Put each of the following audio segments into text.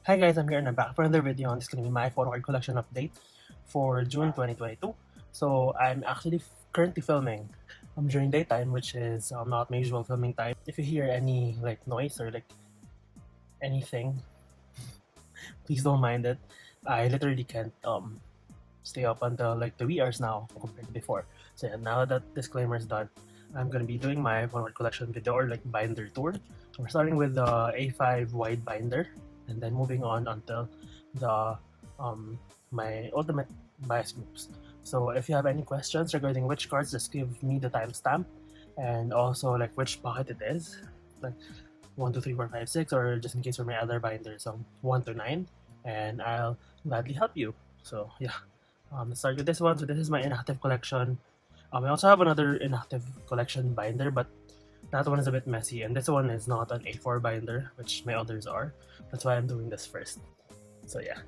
Hi guys, I'm here and I'm back for another video, and this is going to be my photocard collection update for June 2022. So I'm actually currently filming during daytime, which is not my usual filming time. If you hear any like noise or like anything, please don't mind it. I literally can't stay up until like the wee hours now compared to before. So yeah, now that disclaimer is done, I'm going to be doing my photocard collection video or like binder tour. So we're starting with the A5 wide binder, and then moving on until the my ultimate bias groups. So if you have any questions regarding which cards, just give me the timestamp and also like which pocket it is, like 1, 2, 3, 4, 5, 6, or just in case for my other binders 1 to 9, and I'll gladly help you. So yeah, let's start with this one. So this is my inactive collection. I also have another inactive collection binder, but that one is a bit messy, and this one is not an A4 binder, which my others are. That's why I'm doing this first. So yeah.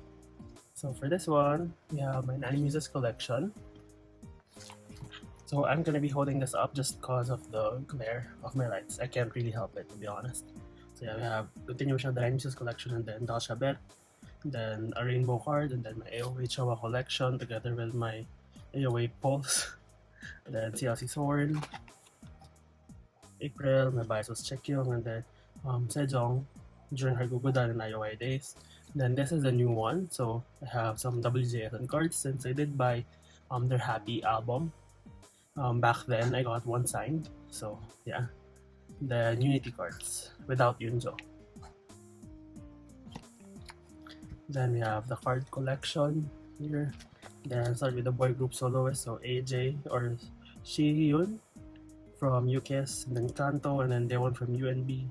So for this one, we have my Muses collection. So I'm gonna be holding this up just because of the glare of my lights. I can't really help it, to be honest. So yeah, we have continuation of the Muses collection, and then Dal Shabet, then a rainbow card, and then my AOA Chowa collection together with my AOA Pulse, and then CLC Sorn, April, my bias was Chekyung, and then Sejong during her Gugudan and IOI days. Then this is a new one, so I have some WJSN cards since I did buy their Happy album. Back then I got one signed, so yeah. The UNI.T cards without Yoonjo. Then we have the card collection here. Then start with the boy group soloist, so AJ or Siyoon from UKISS, and then Kanto, and then Daewon from UNB,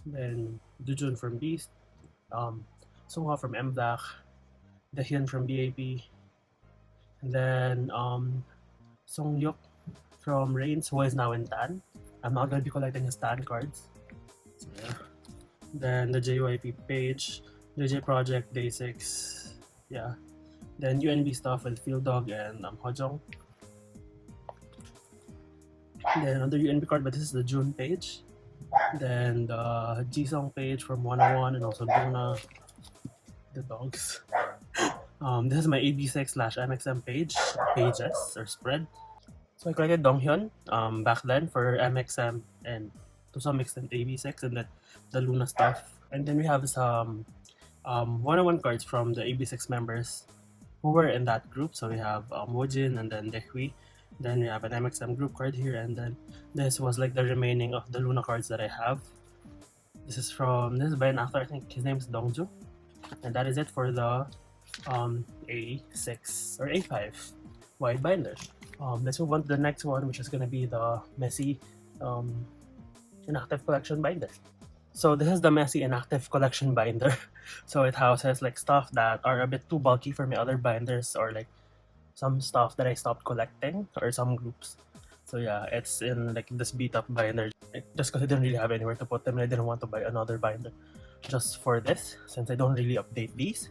then Jun from Beast, Songhwa from M-Black, Dahyun from BAP, and then Songyuk from Reigns, who is now in Tan. I'm not going to be collecting his Tan cards. So, yeah. Then the JYP page, JJ Project Day6, yeah. Then UNB stuff with Field Dog and Hojong. Then another UNB card, but this is the June page. Then the Jisung page from 101, and also LOONA, the dogs. This is my AB6/MXM pages or spread. So I collected Donghyun back then for MXM and to some extent AB6, and then the LOONA stuff. And then we have some 101 cards from the AB6 members who were in that group. So we have Wojin and then Dehui. Then we have an MXM group card here, and then this was like the remaining of the LOONA cards that I have. This is by an actor, I think his name is Dongju. And that is it for the A6 or A5 wide binder. Let's move on to the next one, which is going to be the messy inactive collection binder. So this is the messy inactive collection binder. So it houses like stuff that are a bit too bulky for my other binders, or like some stuff that I stopped collecting, or some groups. So yeah, it's in like this beat up binder just because I didn't really have anywhere to put them, and I didn't want to buy another binder just for this, since I don't really update these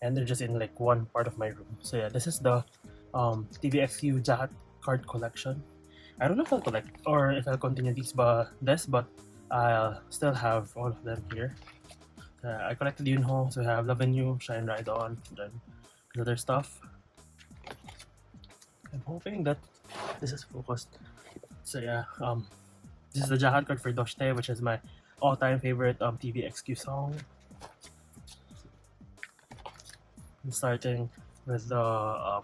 and they're just in like one part of my room. So yeah, this is the TVXQ jacket card collection. I don't know if I'll collect or if I'll continue but I'll still have all of them here. I collected Yunho, so I have Love and You, Shine Ride On, then other stuff. I'm hoping that this is focused. So yeah, this is the jacket card for Doshte, which is my all-time favorite TVXQ song. I'm starting with the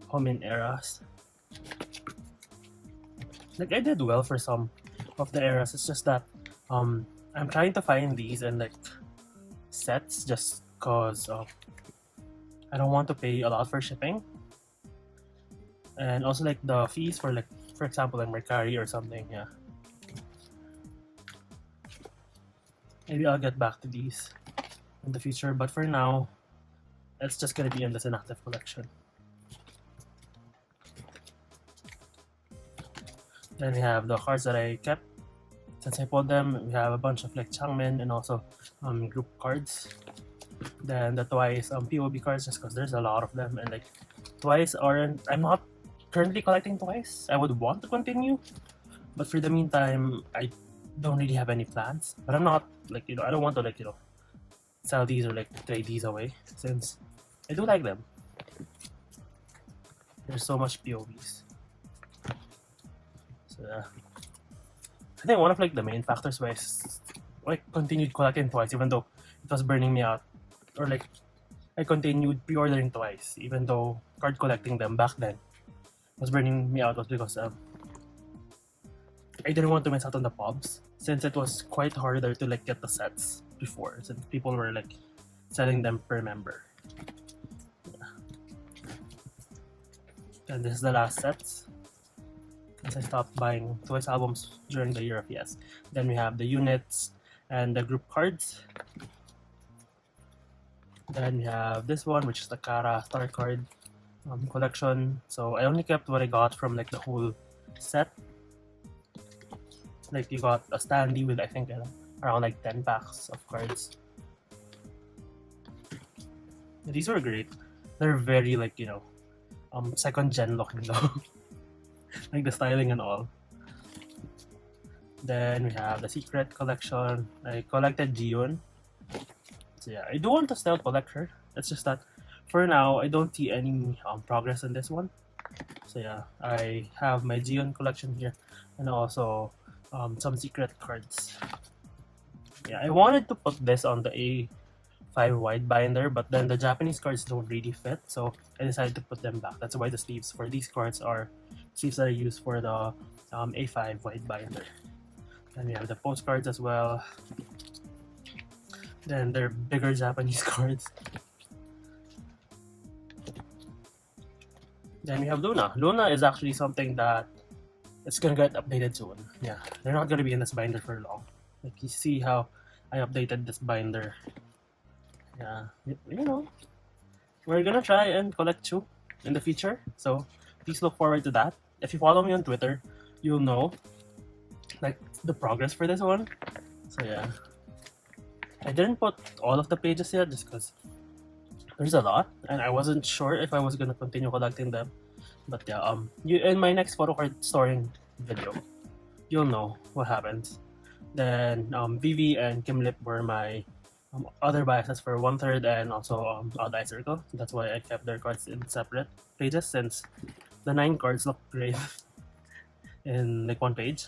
Homin eras. Like I did well for some of the eras. It's just that I'm trying to find these in like sets just cause I don't want to pay a lot for shipping. And also like the fees for like, for example, like Mercari or something, yeah. Maybe I'll get back to these in the future, but for now, it's just gonna be in this inactive collection. Then we have the cards that I kept since I pulled them. We have a bunch of like Changmin and also group cards. Then the Twice POB cards, just because there's a lot of them, and like Twice aren't. I'm not currently collecting Twice. I would want to continue, but for the meantime, I don't really have any plans. But I'm not like, I don't want to like, sell these or like trade these away since I do like them. There's so much POBs. So yeah. I think one of like the main factors why I continued collecting twice even though it was burning me out, or like I continued pre-ordering twice even though card collecting them back then was burning me out, was because I didn't want to miss out on the POBs since it was quite harder to like get the sets before since people were like selling them per member. Yeah. And this is the last sets since I stopped buying Twice albums during the year of ES. Then we have the units and the group cards. Then we have this one, which is the T-ara star card collection. So I only kept what I got from like the whole set. Like you got a standee with I think around like 10 packs of cards. These were great. They're very like, you know, second gen looking though. Like the styling and all. Then we have the secret collection. I collected Jiyoon. So yeah, I do want to still collect her. It's just that for now I don't see any progress in this one. So yeah, I have my Jiyoon collection here and also some secret cards. Yeah, I wanted to put this on the A5 wide binder, but then the Japanese cards don't really fit, so I decided to put them back. That's why the sleeves for these cards are sleeves that I use for the A5 wide binder. And we have the postcards as well. Then they're bigger Japanese cards. Then we have LOONA. LOONA is actually something that it's gonna get updated soon. Yeah, they're not gonna be in this binder for long. Like you see how I updated this binder. Yeah, you know, we're gonna try and collect two in the future. So please look forward to that. If you follow me on Twitter, you'll know like the progress for this one. So yeah, I didn't put all of the pages yet just because there's a lot and I wasn't sure if I was gonna continue collecting them. But yeah, in my next photocard storing video, you'll know what happens. Then Vivi and Kim Lip were my other biases for 1/3 and also Odd Eye Circle. That's why I kept their cards in separate pages since the 9 cards look great in like one page.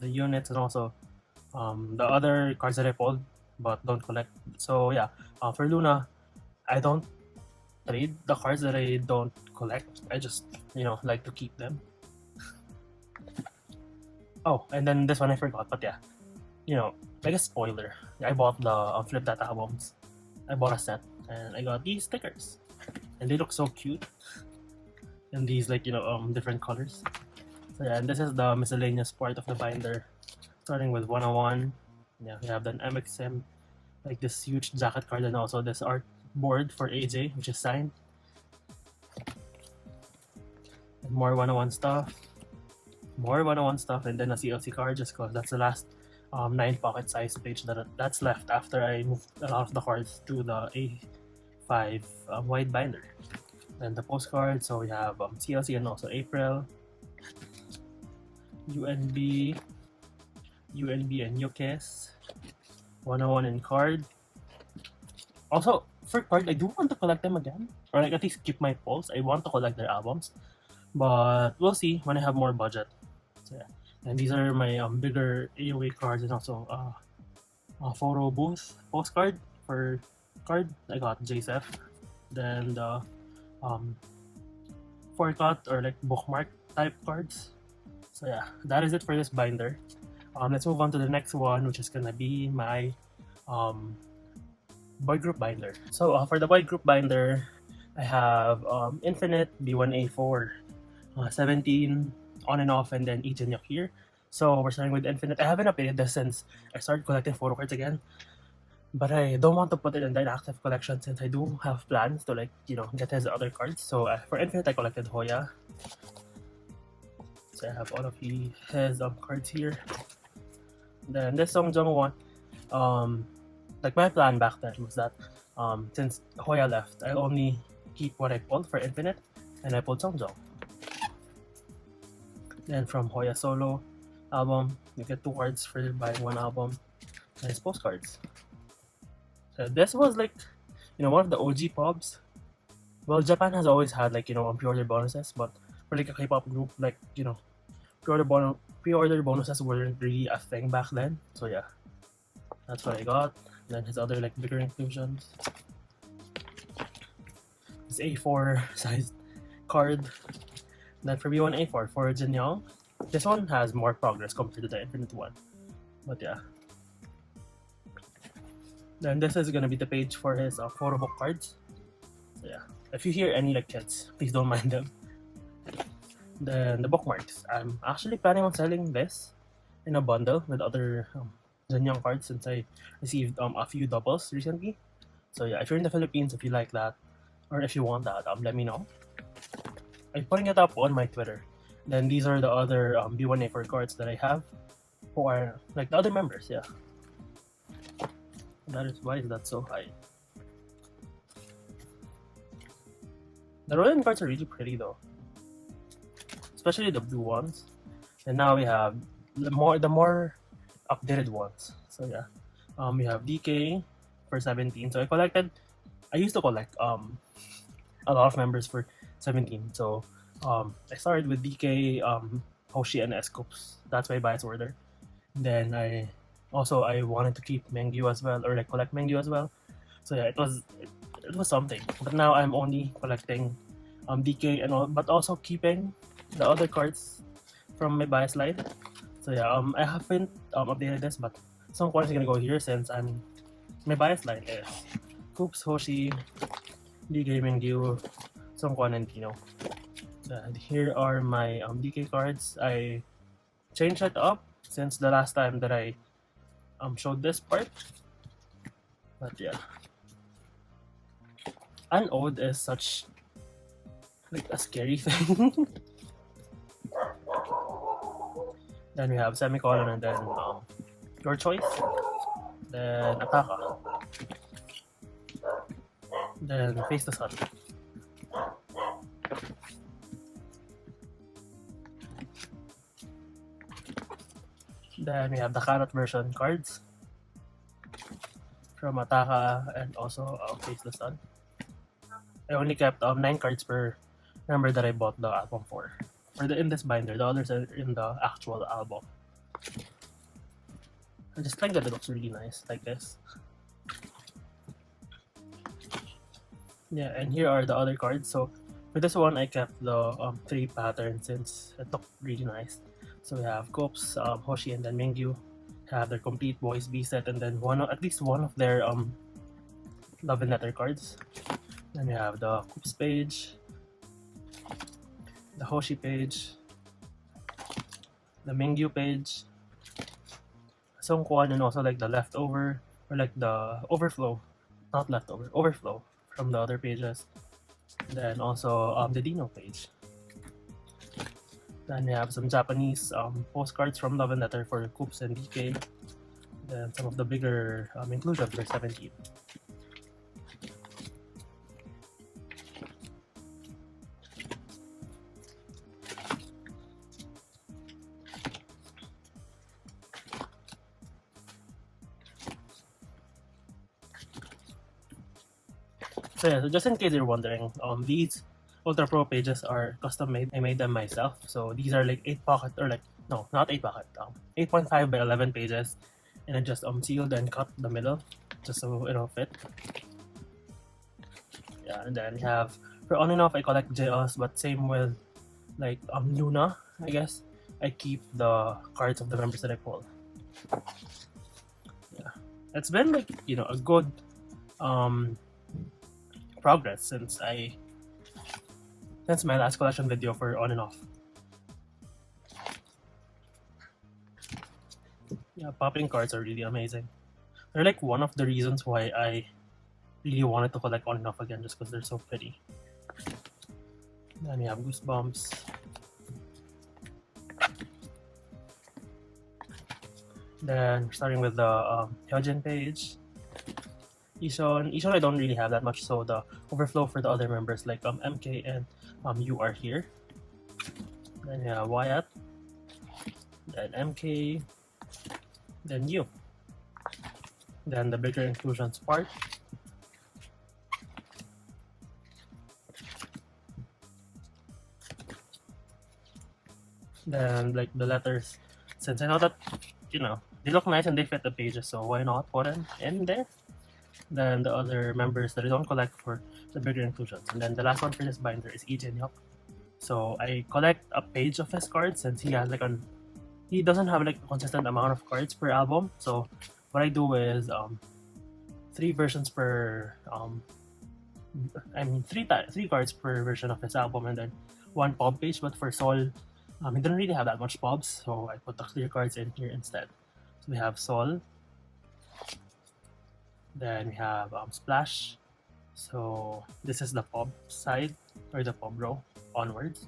The units and also the other cards that I pulled but don't collect. So yeah, for LOONA, I don't trade the cards that I don't collect. I just, you know, like to keep them. Oh, and then this one I forgot, but yeah, you know, like a spoiler, I bought the Flip That albums. I bought a set and I got these stickers and they look so cute in these like, you know, different colors. So yeah, and this is the miscellaneous part of the binder, starting with 101. Yeah, we have the MXM, like this huge jacket card, and also this art board for AJ, which is signed. And more 101 stuff. More 101 stuff, and then a CLC card just because that's the last 9 pocket size page that's left after I moved a lot of the cards to the A5 wide binder. And the postcard, so we have CLC and also April, UNB and UKISS, 101 in card. Also, for card, I do want to collect them again, or like at least keep my pulse. I want to collect their albums, but we'll see when I have more budget. So yeah, and these are my bigger AOA cards and also a photo booth postcard for card. I got JSF, then the forecut or like bookmark type cards. So yeah, that is it for this binder. Let's move on to the next one, which is gonna be my boy group binder. So for the boy group binder, I have Infinite, B1A4, 17, On and Off, and then Jinhyuk here. So we're starting with Infinite. I haven't updated this since I started collecting photo cards again, but I don't want to put it in the inactive collection since I do have plans to like, you know, get his other cards. So for Infinite, I collected Hoya. So I have all of his cards here. Then this Songjong one, like my plan back then was that since Hoya left, I only keep what I pulled for Infinite, and I pulled Songjong. Then from Hoya solo album, you get 2 cards for buying 1 album. Nice postcards. So this was like, one of the OG POBs. Well, Japan has always had like, pre-order bonuses, but for like a K-pop group, like, pre-order bonuses weren't really a thing back then. So yeah, that's what I got. And then his other like bigger inclusions. This A4 sized card. And then for B1A4 for Jinhyuk, this one has more progress compared to the Infinite one. But yeah. Then this is gonna be the page for his photo book cards. So yeah, if you hear any like kids, please don't mind them. Then the bookmarks. I'm actually planning on selling this in a bundle with other Jinhyuk cards since I received a few doubles recently. So yeah, if you're in the Philippines, if you like that, or if you want that, let me know. I'm putting it up on my Twitter. Then these are the other B1A4 cards that I have, who are like the other members. Yeah. Why is that so high? The Royal cards are really pretty though, especially the blue ones. And now we have the more updated ones. So yeah, we have DK for 17. So I used to collect a lot of members for 17. So I started with DK, Hoshi, and Scoops. That's my bias order. Then I wanted to keep Mengyu as well, or like collect Mengyu as well. So yeah, it was something. But now I'm only collecting DK and all, but also keeping the other cards from my bias line. So yeah, I haven't updated this, but some cards are gonna go here since my bias line is Coops, Hoshi, DK, Mengyu, Songkwan, and Tino. And here are my DK cards. I changed it up since the last time that I showed this part. But yeah, Unowed is such like a scary thing. Then we have Semicolon, and then your choice. Then Ataka. Then Face the Sun. Then we have the Carrot version cards from Ataka and also Face the Sun. I only kept 9 cards per member that I bought the album for. In this binder, the others are in the actual album. I just think that it looks really nice, like this. Yeah, and here are the other cards. So for this one, I kept the 3 patterns since it looked really nice. So we have Coops, Hoshi, and then Mingyu have their complete Boys B set, and then at least one of their Love and Letter cards. Then we have the Coops page, the Hoshi page, the Mingyu page, Songkwan, and also like the leftover or like the overflow, not leftover, overflow from the other pages. Then also the Dino page. Then we have some Japanese postcards from Love and Letter for Coops and DK. Then some of the bigger inclusions for 17. So yeah, so just in case you're wondering, these Ultra Pro pages are custom made. I made them myself. So these are like 8 pocket, or like, no, not 8 pocket, 8.5 by 11 pages. And I just sealed and cut the middle just so it'll fit. Yeah, and then we have, for on and off, I collect JLs, but same with like LOONA, I guess. I keep the cards of the members that I pull. Yeah, it's been like, a good progress since my last collection video for on and off. Yeah, popping cards are really amazing. They're like one of the reasons why I really wanted to collect on and off again, just because they're so pretty. Then we have Goosebumps. Then starting with the Hyojin page. Ishon I don't really have that much, so the overflow for the other members like MK and you are here. Then we have Wyatt. Then MK. Then you. then the bigger inclusions part, then like the letters, since I know that they look nice and they fit the pages, so why not put them in there. Then the other members that I don't collect for the bigger inclusions, and then the last one for this binder is Jinhyuk. So I collect a page of his cards since he has he doesn't have like a consistent amount of cards per album. So what I do is 3 versions per three cards per version of his album, and then 1 POB page. But for Sol, he didn't really have that much POBs, so I put the clear cards in here instead. So we have Sol, then we have Splash. So this is the POB side, or the POB row onwards.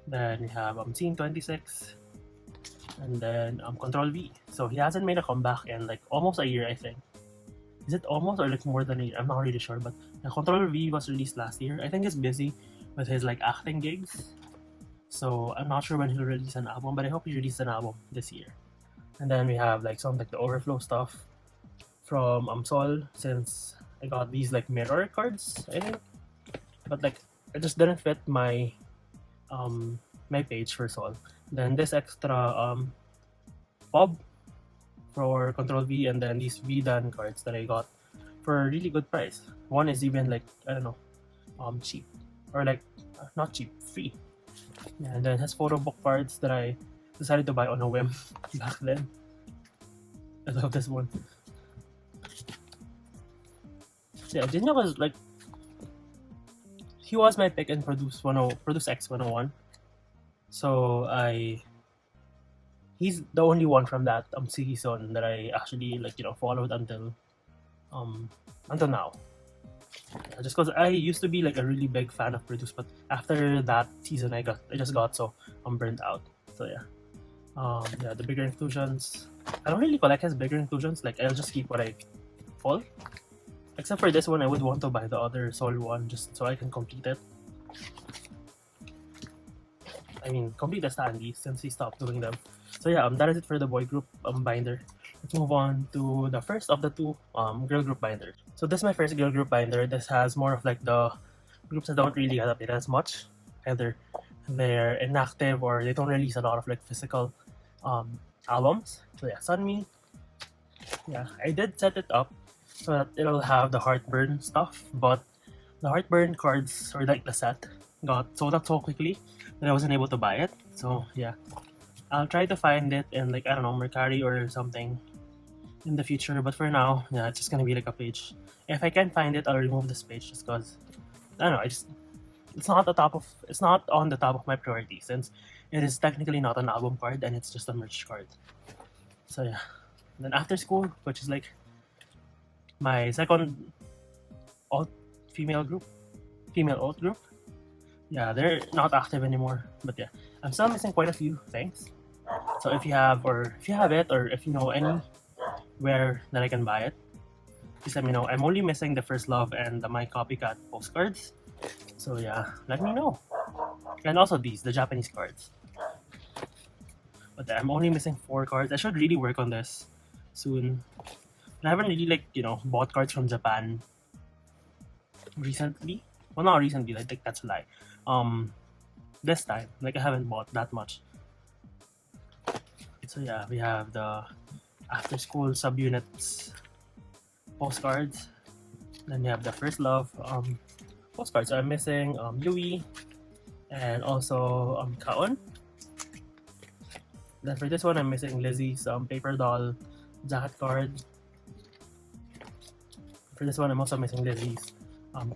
Then we have Scene 26, and then Control V. So he hasn't made a comeback in like almost a year, I think. Is it almost or like more than a year? I'm not really sure, but Control V was released last year. I think he's busy with his like acting gigs, so I'm not sure when he'll release an album, but I hope he releases an album this year. And then we have like some like the overflow stuff from Sol, since I got these like mirror cards, I think, but like it just didn't fit my my page for Sol. Then this extra POB for Control V, and then these V-Dan cards that I got for a really good price. One is even like, I don't know, cheap, or like not cheap, free. Yeah, and then his photo book cards that I decided to buy on a whim back then. I love this one. So yeah, Jinhyuk was like, he was my pick in Produce X 101. So he's the only one from that season that I actually like followed until now. Yeah, just because I used to be like a really big fan of Produce, but after that season I just got so burnt out. So yeah. Yeah, the bigger inclusions, I don't really collect his bigger inclusions. Like I'll just keep what I pull. Except for this one, I would want to buy the other Sol one just so I can complete it. I mean, complete the standees since he stopped doing them. So yeah, that is it for the boy group binder. Let's move on to the first of the 2 girl group binders. So this is my first girl group binder. This has more of like the groups that don't really get updated as much. Either they're inactive or they don't release a lot of like physical albums. So yeah, Sunmi. Yeah, I did set it up so that it'll have the Heartburn stuff, but the Heartburn cards, or like the set, got sold out so quickly that I wasn't able to buy it. So yeah, I'll try to find it in like, I don't know, Mercari or something in the future, but for now, yeah, it's just gonna be like a page. If I can find it, I'll remove this page just because I don't know, it's not on the top of my priority, since it is technically not an album card and it's just a merch card. So yeah. And then After School, which is like my second female alt group. Yeah, they're not active anymore, but yeah, I'm still missing quite a few things. So if you have it, or if you know anywhere that I can buy it, please let me know. I'm only missing the First Love and the My Copycat postcards. So yeah, let me know. And also the Japanese cards. But I'm only missing 4 cards. I should really work on this soon. I haven't really bought cards from Japan recently. Well, not recently. I think that's a lie. This time, I haven't bought that much. So yeah, we have the After School subunits postcards. Then we have the First Love postcards. So I'm missing Yui and also Kaon. Then for this one, I'm missing Lizzie's paper doll jacket card. For this one, I'm also missing Lizzie's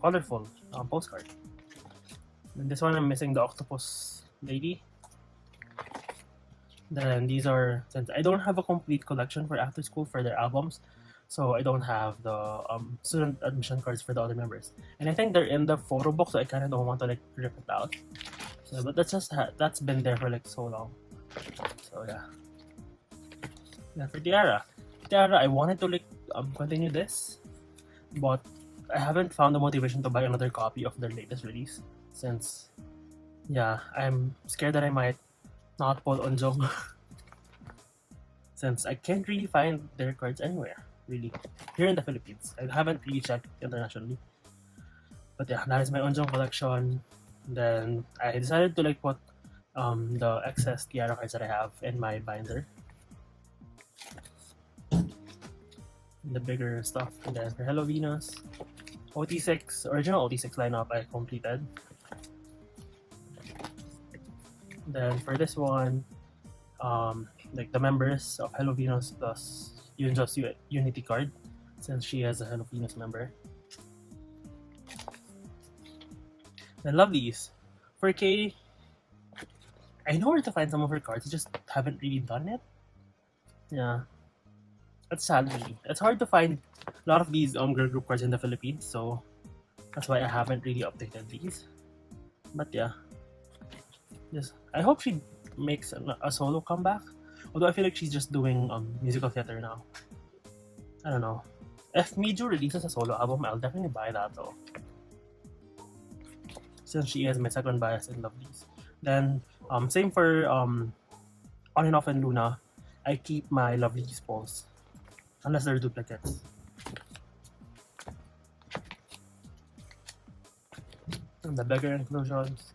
colorful postcard. And this one, I'm missing the octopus lady. Then these are, since I don't have a complete collection for After School for their albums, so I don't have the student admission cards for the other members. And I think they're in the photo book, so I kind of don't want to rip it out. So, but that's been there for so long. So yeah. Then for T-ara, I wanted to continue this, but I haven't found the motivation to buy another copy of their latest release, since yeah, I'm scared that I might not pull Onjong. since I can't really find their cards anywhere, really. Here in the Philippines. I haven't really checked internationally. But yeah, that is my Onjong collection. Then I decided to like put the excess T-ara cards that I have in my binder. The bigger stuff. And then for Hello Venus, OT6, original OT6 lineup I completed. Then for this one, like the members of Hello Venus plus Yoonj's UNI.T card, since she is a Hello Venus member. Then Lovelyz. For K, I know where to find some of her cards, I just haven't really done it. Yeah. That's sad really. It's hard to find a lot of these girl group cards in the Philippines, so that's why I haven't really updated these. But yeah. Yes, I hope she makes a solo comeback. Although I feel like she's just doing musical theater now. I don't know. If Miju releases a solo album, I'll definitely buy that though. Since she is my second bias in Lovelyz. Then same for On and Off and LOONA. I keep my Lovelyz polls. Unless they're duplicates. And the bigger inclusions.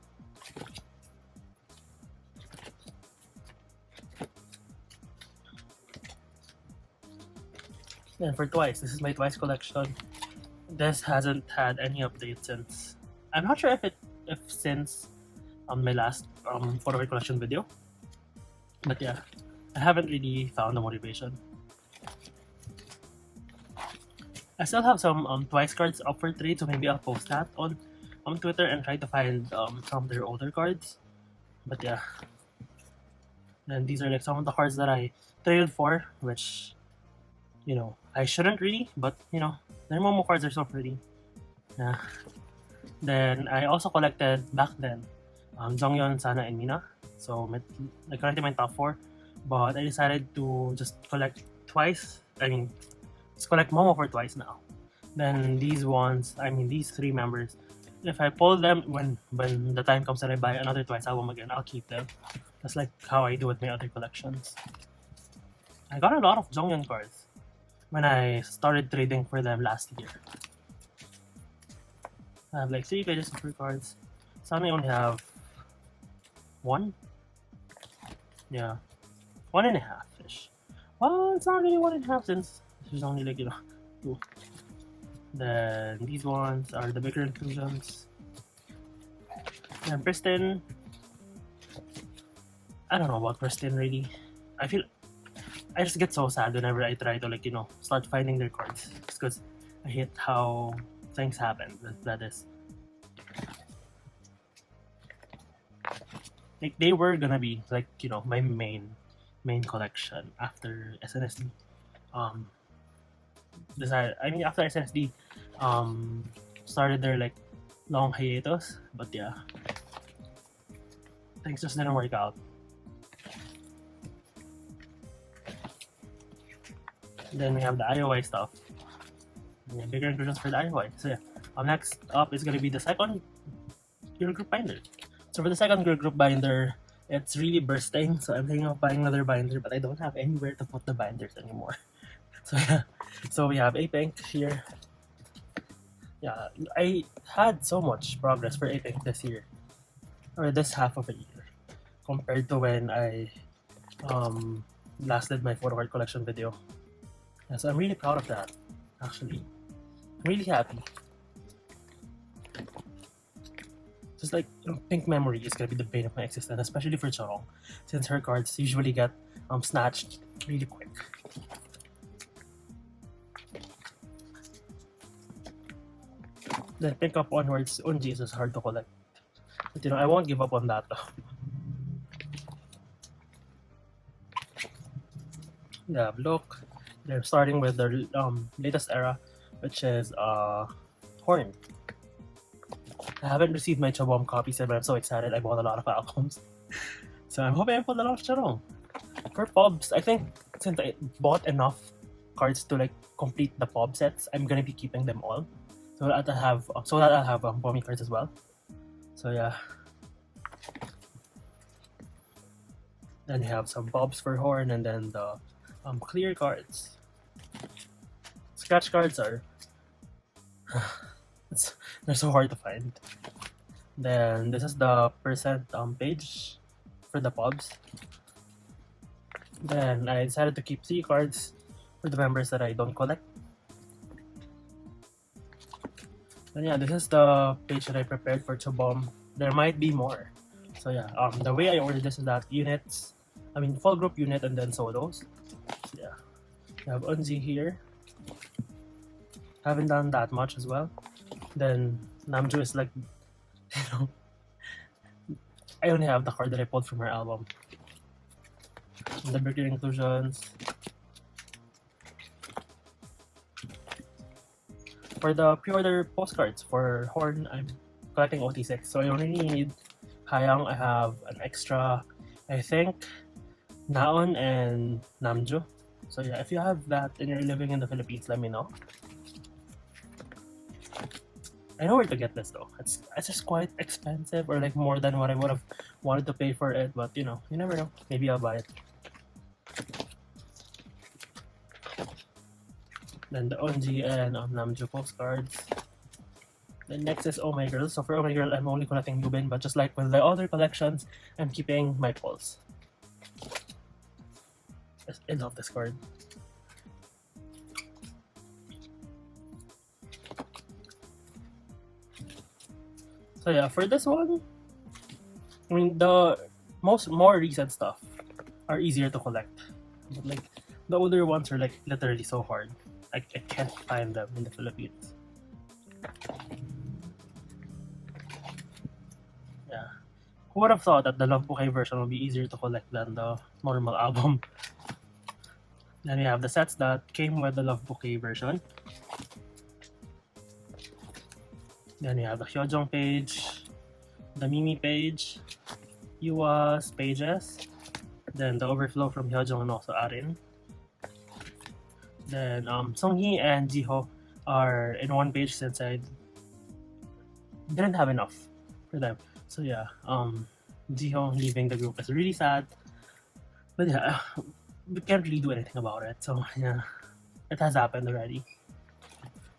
Then for Twice, this is my Twice collection. This hasn't had any updates since. I'm not sure if since my last Photocard collection video. But yeah, I haven't really found the motivation. I still have some Twice cards up for trade, so maybe I'll post that on Twitter and try to find some of their older cards. But yeah. Then these are like some of the cards that I traded for, which, you know, I shouldn't really, but you know, their Momo cards are so pretty. Yeah. Then I also collected back then Jonghyun, Sana, and Mina. So I collected my top 4, but I decided to just collect Twice. I mean, just collect Momo for Twice now. Then these ones, I mean these 3 members, if I pull them when the time comes that I buy another Twice album again, I'll keep them. That's like how I do with my other collections. I got a lot of Jonghyun cards when I started trading for them last year. I have like 3 pages of free cards. Some I only have 1. Yeah, 1.5-ish. Well, it's not really 1.5 since there's only like, you know, 2. Then these ones are the bigger inclusions. And Pristin, I don't know about Pristin really. I just get so sad whenever I try to, like, you know, start finding their cards, because I hate how things happen. That is, like, they were gonna be like, you know, my main collection after SNSD. After SNSD started their like long hiatus, but yeah, things just didn't work out. Then we have the IOI stuff. Yeah, bigger inclusions for the IOI. So yeah, next up is gonna be the second girl group binder. So for the second girl group binder, it's really bursting, so I'm thinking of buying another binder, but I don't have anywhere to put the binders anymore. So yeah, so we have Apink here. Yeah, I had so much progress for Apink this year, or this half of a year, compared to when I last did my Photocard collection video. Yeah, so I'm really proud of that, actually. I'm really happy. Just like, you know, Pink Memory is gonna be the bane of my existence, especially for Chorong, since her cards usually get snatched really quick. Then Pink up onwards, Unji is hard to collect. But you know, I won't give up on that though. Yeah, look. They're starting with their latest era, which is Horn. I haven't received my Chabom copies yet, but I'm so excited. I bought a lot of albums. So I'm hoping I put a lot of Charong. For POBs, I think since I bought enough cards to like complete the POB sets, I'm gonna be keeping them all. So that I'll have Bommy cards as well. So yeah. Then you have some POBs for Horn, and then the clear cards. Scratch cards are they're so hard to find. Then this is the percent page for the POBs. Then I decided to keep 3 cards for the members that I don't collect. And yeah, this is the page that I prepared for Chobom. There might be more. So yeah, the way I ordered this is that units, full group unit and then solos. So yeah, we have Unzi here. Haven't done that much as well. Then Namjo is like, I only have the card that I pulled from her album. And the bigger inclusions. For the pre-order postcards for Horn, I'm collecting OT6, so I only need Hayang. I have an extra, I think, Naon and Namjo. So yeah, if you have that and you're living in the Philippines, let me know. I know where to get this though. It's just quite expensive, or like more than what I would have wanted to pay for it, but you never know. Maybe I'll buy it. Then the Onji and Namjo postcards. Then next is Oh My Girl. So for Oh My Girl, I'm only collecting Yubin, but just like with the other collections, I'm keeping my pulls. I love this card. So yeah, for this one, the more recent stuff are easier to collect. But like the older ones are like literally so hard. I can't find them in the Philippines. Yeah. Who would have thought that the Love Bouquet version would be easier to collect than the normal album? Then we have the sets that came with the Love Bouquet version. Then we have the Hyojong page, the Mimi page, Yua's pages, then the overflow from Hyojong and also Arin. Then Songhee and Jiho are in one page since I didn't have enough for them. So yeah, Jiho leaving the group is really sad. But yeah, we can't really do anything about it. So yeah, it has happened already.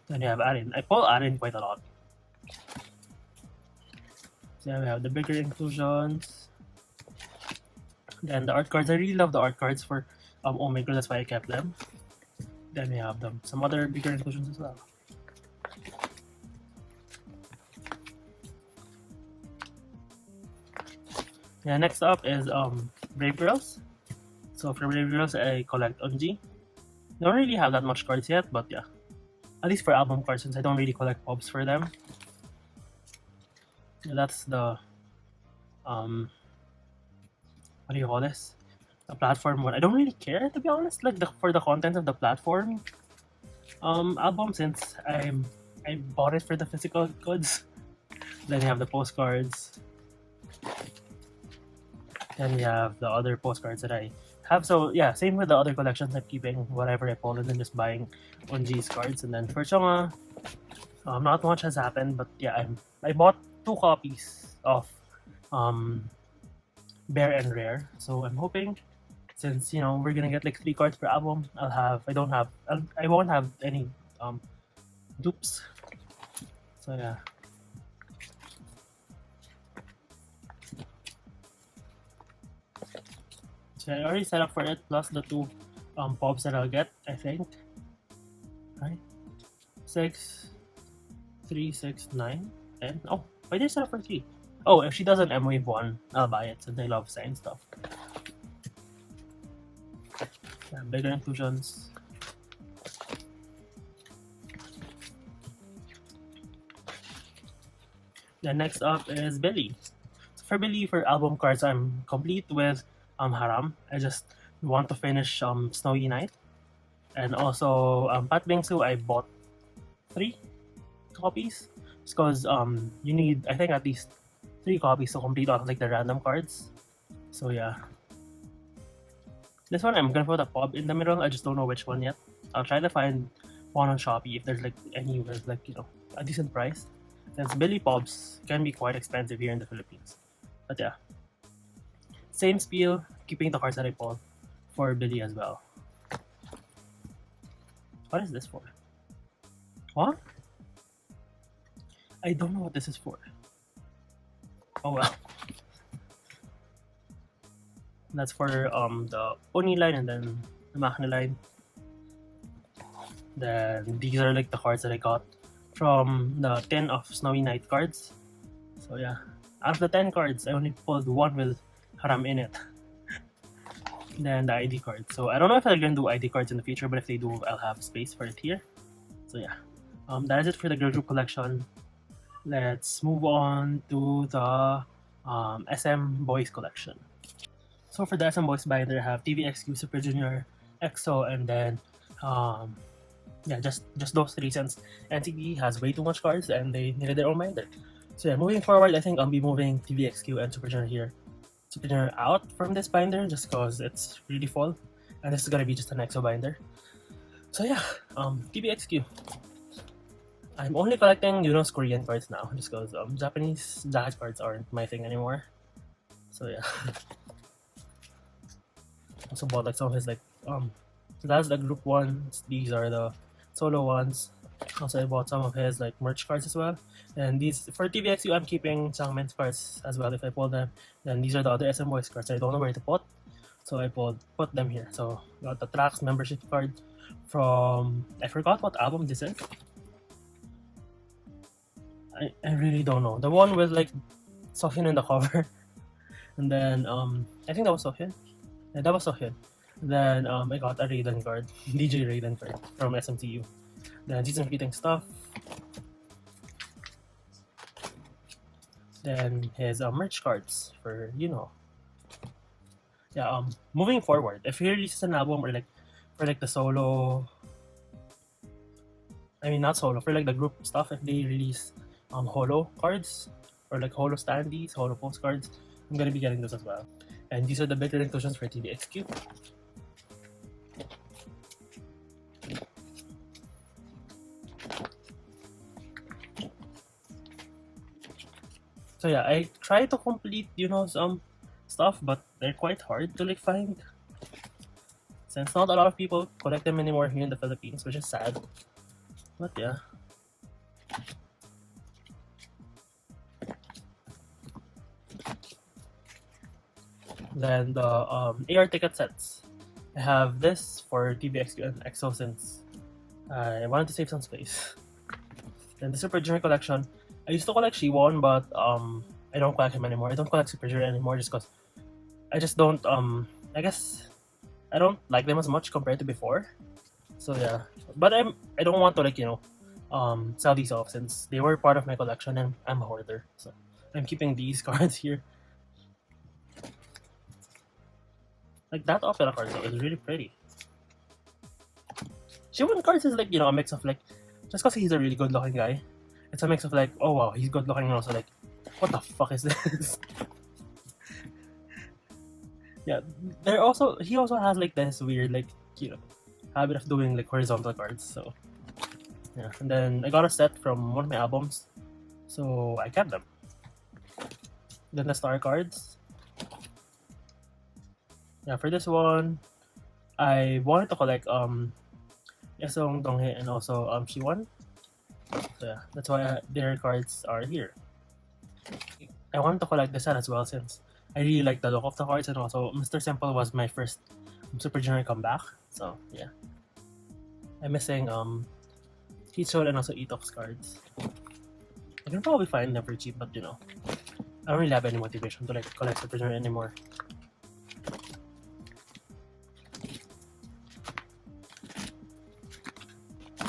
Then you have Arin. I pull Arin quite a lot. So yeah, we have the bigger inclusions. Then the art cards. I really love the art cards for Oh My Girl, that's why I kept them. Then we have some other bigger inclusions as well. Yeah, next up is Brave Girls. So for Brave Girls, I collect Unji. Don't really have that much cards yet, but yeah. At least for album cards, since I don't really collect POBs for them. Yeah, that's the what do you call this? The platform one. I don't really care, to be honest, like for the content of the platform album, since I bought it for the physical goods. Then you have the postcards. Then we have the other postcards that I have. So yeah, same with the other collections. I'm keeping whatever I pull and then just buying Unji's cards. And then for Chonga, not much has happened, but yeah, I bought 2 copies of Bare and Rare. So I'm hoping, since we're gonna get like 3 cards per album, I won't have any dupes. So yeah. So I already set up for it, plus the 2 POBs that I'll get, I think. Right? 6, 3, 6, 9, 10. Oh, why did I set up for 3? Oh, if she does an M-Wave 1, I'll buy it since I love sign stuff. Yeah, bigger inclusions. Then next up is Billy. So for Billy, for album cards, I'm complete with Haram. I just want to finish Snowy Night. And also Pat Bingsu, I bought 3 copies. Because you need, I think, at least 3 copies to complete all like the random cards. So yeah. This one I'm gonna put a POB in the middle. I just don't know which one yet. I'll try to find one on Shopee if there's like any with like a decent price. Since Billy POBs can be quite expensive here in the Philippines. But yeah. Same spiel, keeping the cards that I pulled for Billy as well. What is this for? What? I don't know what this is for. Oh well. That's for the UNI line and then the Machina line. Then these are like the cards that I got from the 10 of Snowy Night cards. So yeah, out of the 10 cards, I only pulled one with Haram in it. Then the ID card. So I don't know if they're gonna do ID cards in the future, but if they do, I'll have space for it here. So yeah, that is it for the girl group collection. Let's move on to the SM boys collection. So for the SM boys binder, I have TVXQ, Super Junior, EXO, and then yeah, just those three, since NCT has way too much cards and they needed their own binder. So yeah, moving forward, I think I'll be moving TVXQ and Super Junior here. Super Junior out from this binder just because it's really full, and this is gonna be just an EXO binder. So yeah, TVXQ. I'm only collecting Korean cards now just because Japanese Jahaj cards aren't my thing anymore. So yeah. Also bought like some of his like so that's the group ones. These are the solo ones. Also I bought some of his like merch cards as well. And these for TVXU I'm keeping Changmen's cards as well if I pull them. Then these are the other SM Boys cards I don't know where to put. So I put them here. So got the Tracks membership card from, I forgot what album this is. I really don't know. The one with like Sohyun in the cover. And then I think that was Sohyun. Yeah, that was Sohyun. Then I got a Raiden card, DJ Raiden card from SMTU. Then Jisung repeating stuff. Then his merch cards for Yeah, moving forward, if he releases an album or like for like the solo, I mean not solo, for like the group stuff, if they release holo cards or like holo standees, holo postcards, I'm gonna be getting those as well. And these are the bigger inclusions for TVXQ. So yeah, I try to complete some stuff, but they're quite hard to like find since not a lot of people collect them anymore here in the Philippines, which is sad. But yeah. Then the AR ticket sets. I have this for TVXQ and EXO since I wanted to save some space. Then the Super Junior collection. I used to collect Shiwon, but I don't collect him anymore. I don't collect Super Junior anymore just because I just don't I guess I don't like them as much compared to before. So yeah, but I don't want to like sell these off since they were part of my collection and I'm a hoarder. So I'm keeping these cards here. Like that opera card though is really pretty. Shiwon cards is like a mix of like, just because he's a really good looking guy, it's a mix of like, oh wow, he's good looking, and also like, what the fuck is this? Yeah, he also has like this weird like habit of doing like horizontal cards. So yeah, and then I got a set from one of my albums, so I kept them. Then the star cards. Yeah, for this one, I wanted to collect Yesung, Donghae, and also Shiwon. So yeah, that's why their cards are here. I wanted to collect this set as well since I really like the look of the cards, and also Mr. Simple was my first Super Junior comeback. So yeah, I'm missing Hichol and also Ito's cards. I can probably find them for cheap, but I don't really have any motivation to like collect Super Junior anymore.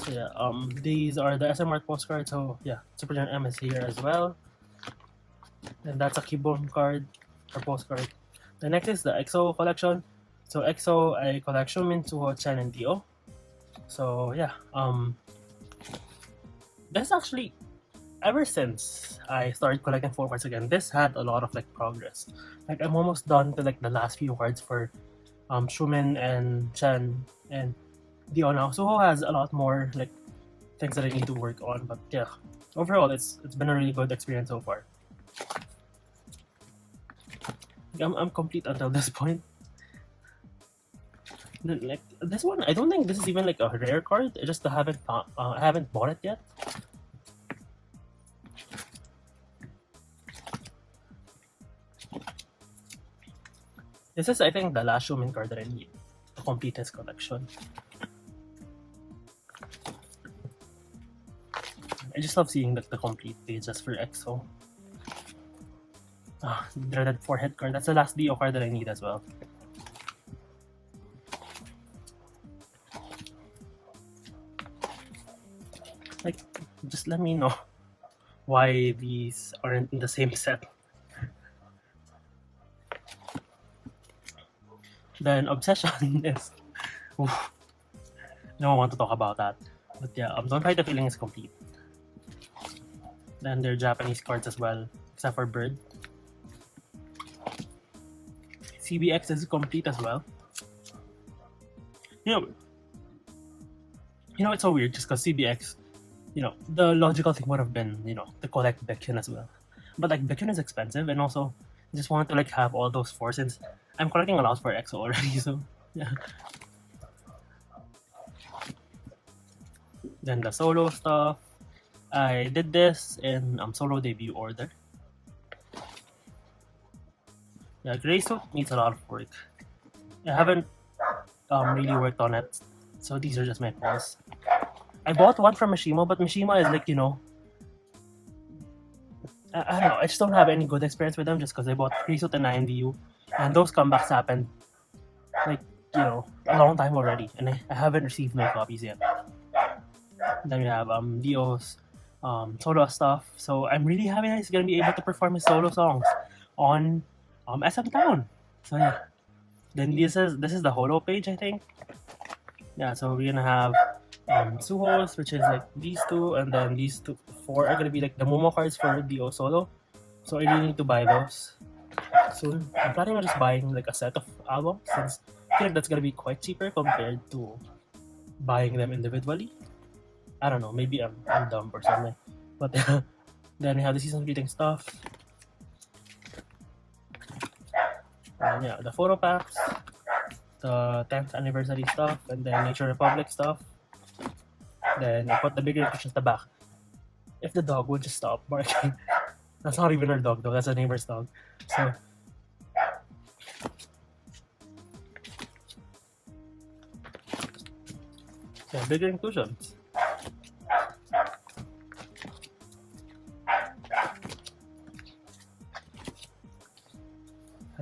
So yeah, these are the SM Art postcards. So yeah, Super Junior M is here as well. And that's a Kibon card or postcard. The next is the EXO collection. So EXO, I collect Shumin, Suho, Chen, and Dio. So yeah, this actually, ever since I started collecting full cards again, this had a lot of like progress. Like I'm almost done to like the last few cards for Shumin and Chen and Dio now. Suho has a lot more like things that I need to work on, but yeah, overall it's been a really good experience so far. I'm complete until this point. Like this one, I don't think this is even like a rare card. I just haven't I haven't bought it yet. This is, I think, the last Shumin card that I need to complete his collection. I just love seeing the complete pages for EXO. Dreaded forehead card. That's the last DO card that I need as well. Like, just let me know why these aren't in the same set. Then Obsession is... Oof, I don't want to talk about that. But yeah, Don't Fight the Feeling is complete. Then there are Japanese cards as well, except for Bird. CBX is complete as well. You know, it's so weird just because CBX, the logical thing would have been, to collect Baekhyun as well. But like Baekhyun is expensive, and also I just wanted to like have all those four since I'm collecting a lot for EXO already, so yeah. Then the solo stuff. I did this in solo debut order. Yeah, Grey Suit needs a lot of work. I haven't really worked on it, so these are just my pulls. I bought one from Mishima, but Mishima is like, I don't know, I just don't have any good experience with them just because I bought Grey Suit and IMDU, and those comebacks happened like, a long time already, and I haven't received my copies yet. Then we have Dio's solo stuff, so I'm really happy that he's gonna be able to perform his solo songs on SM Town. So yeah. Then this is the holo page, I think. Yeah, so we're gonna have Suho's, which is like these two, and then these four are gonna be like the Momo cards for Dio solo. So I really need to buy those soon. I'm planning on just buying like a set of albums since I feel like that's gonna be quite cheaper compared to buying them individually. I don't know, maybe I'm dumb or something. But then we have the season greeting stuff. And yeah, the photo packs, the 10th anniversary stuff, and then Nature Republic stuff. Then I put the bigger pictures at the back. If the dog would just stop barking. That's not even our dog though, that's a neighbor's dog. So yeah, bigger inclusions.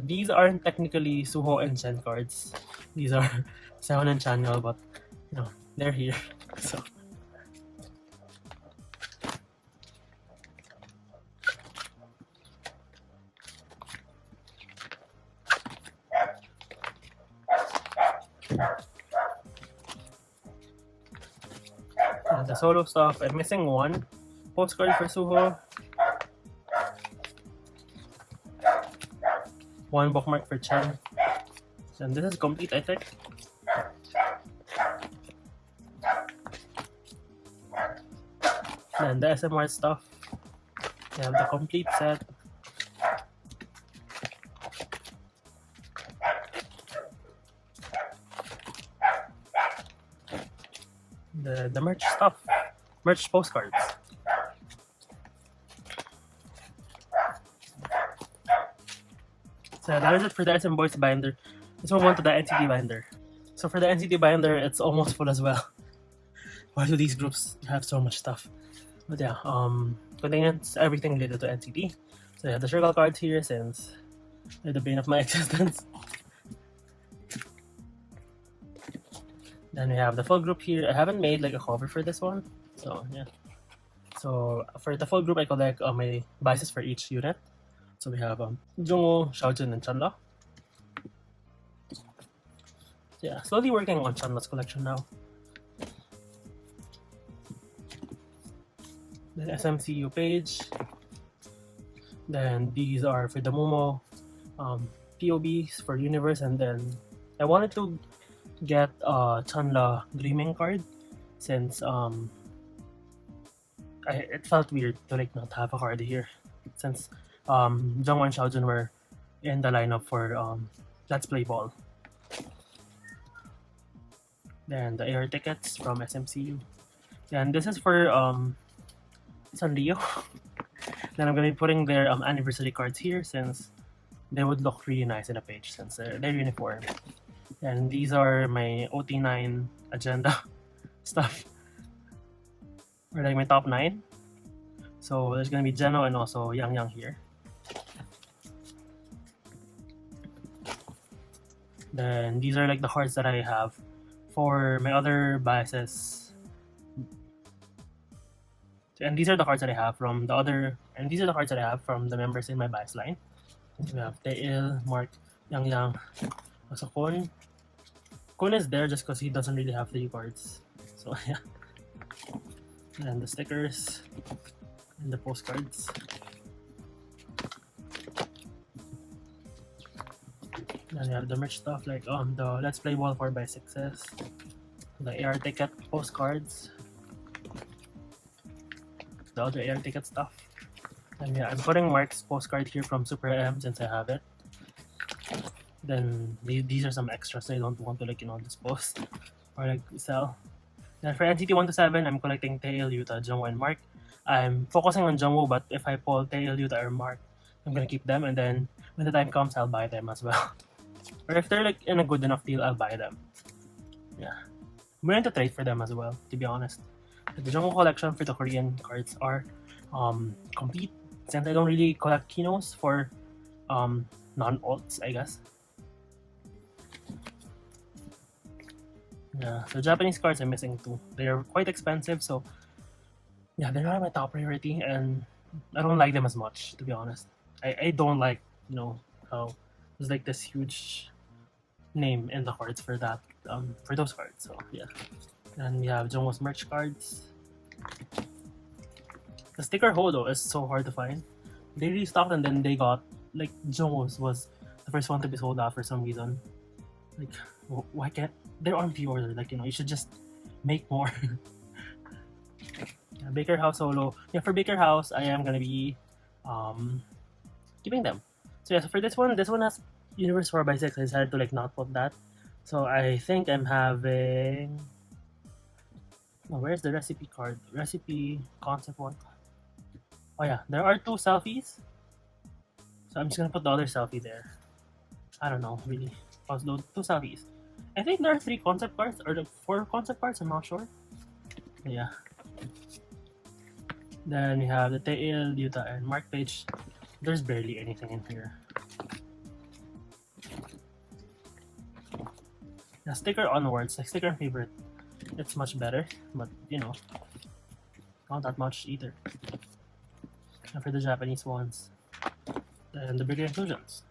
These aren't technically Suho and Chen cards. These are Sehun and Chanyeol, but they're here. So the solo stuff, I'm missing one postcard for Suho. One bookmark for Chen. And this is complete, I think. And the SMR stuff. We have the complete set. The merch stuff. Merch postcards. So that is it for the SM Boys binder. Let's move on to the NCT binder. So for the NCT binder, it's almost full as well. Why do these groups have so much stuff? But yeah, contains everything related to NCT. So I have the circle cards here since they're the bane of my existence. Then we have the full group here. I haven't made like a cover for this one. So yeah. So for the full group, I collect my biases for each unit. So we have Jungwoo, Xiaojun, and Chanla. Yeah, slowly working on Chanla's collection now. The SMCU page. Then these are for the Momo POBs for Universe, and then I wanted to get Chanla Dreaming card since it felt weird to like not have a card here since Jungwoo and Xiaojun were in the lineup for Let's Play Ball. Then the AR tickets from SMCU. And this is for Sanrio. Then I'm gonna be putting their anniversary cards here since they would look really nice in a page since they're uniform. And these are my OT9 agenda stuff. Or like my top 9. So there's gonna be Jeno and also Yang here. Then these are like the cards that I have for my other biases. And these are the cards that I have from the other, and these are the cards that I have from the members in my bias line. We have Tail, Mark, Yang, also Kun. Kun is there just because he doesn't really have 3 cards. So yeah. And the stickers and the postcards. Then we have the merch stuff like the Let's Play Ball 4x6s, the AR ticket postcards, the other AR ticket stuff. And yeah, I'm putting Mark's postcard here from Super M since I have it. Then these are some extras I don't want to dispose or like sell. Then for NCT 1 to 7, I'm collecting Tail, Yuta, Jungwoo, and Mark. I'm focusing on Jungwoo, but if I pull Tail, Yuta, or Mark, I'm gonna keep them, and then when the time comes, I'll buy them as well. Or if they're like in a good enough deal, I'll buy them. Yeah, I'm willing to trade for them as well, to be honest. The Jungwoo collection for the Korean cards are complete, since I don't really collect kinos for non-alts, I guess. Yeah, so Japanese cards I'm missing too. They're quite expensive, so yeah, they're not my top priority, and I don't like them as much, to be honest. I don't like, how there's like this huge name in the cards for that, for those cards. So yeah, and we have Jungwoo's merch cards. The sticker holo is so hard to find. They restocked and then they got like Jungwoo's was the first one to be sold out for some reason. Like, why can't they're on pre-order? Like, you should just make more. Yeah, Baker House solo. Yeah, for Baker House, I am gonna be giving them. So yeah, so for this one has Universe 4x6. I decided to like not put that. So I think I'm having. Oh, where's the recipe card? Recipe concept one. Oh yeah, there are 2 selfies. So I'm just gonna put the other selfie there. I don't know really. Also 2 selfies. I think there are 3 concept cards or 4 concept cards. I'm not sure. But yeah. Then we have the Tail, Yuta, and Mark page. There's barely anything in here. The sticker onwards, like sticker favorite, it's much better, but not that much either. And for the Japanese ones, and the bigger inclusions.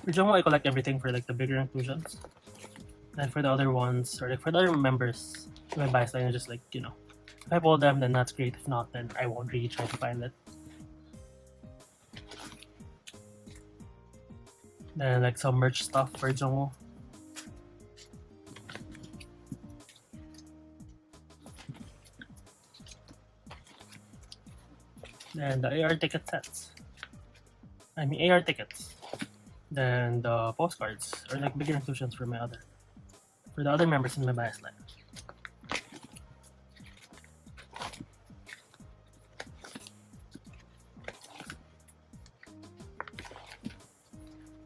For Jungwoo, I collect everything for like the bigger inclusions. And for the other ones, or like for the other members, my bias line is just like, if I pull them, then that's great. If not, then I won't really try to find it. Then like some merch stuff for Jungwoo. Then the AR ticket sets. I mean AR tickets. Then the postcards, or like bigger inclusions for the other members in my bias line.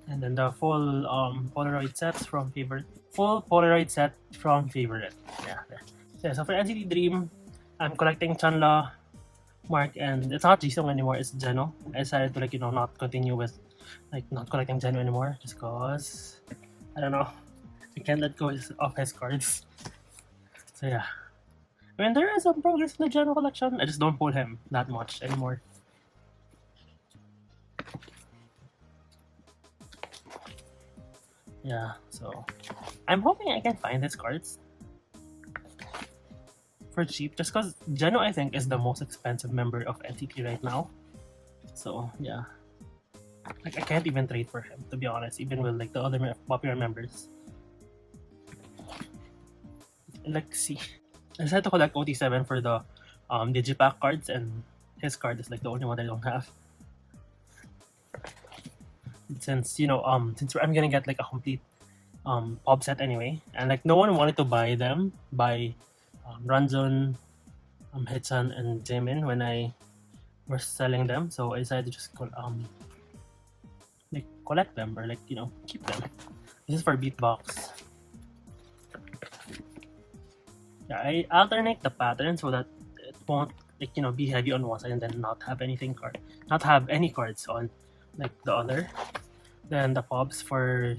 And then the full Polaroid sets from favorite. Full Polaroid set from favorite. Yeah, there. Yeah, so for NCT Dream, I'm collecting Chanla, Mark, and it's not Jisung anymore, it's Jeno. I decided to like, not continue with like not collecting Jeno anymore just cause I don't know. I can't let go of his cards. So yeah. I mean there is some progress in the Jeno collection. I just don't pull him that much anymore. Yeah, so I'm hoping I can find his cards for cheap, just because Jeno I think is the most expensive member of NCT right now. So yeah, like I can't even trade for him, to be honest, even with like the other popular members. Like see, I decided to collect OT7 for the Digipack cards, and his card is like the only one I don't have. Since since I'm gonna get like a complete POB set anyway, and like no one wanted to buy them by Ranjun, Hitchan, and Jaemin when I was selling them, so I decided to just like collect them or like keep them. This is for beatbox. Yeah, I alternate the pattern so that it won't like be heavy on one side and then not have any cards on like the other. Then the POBs for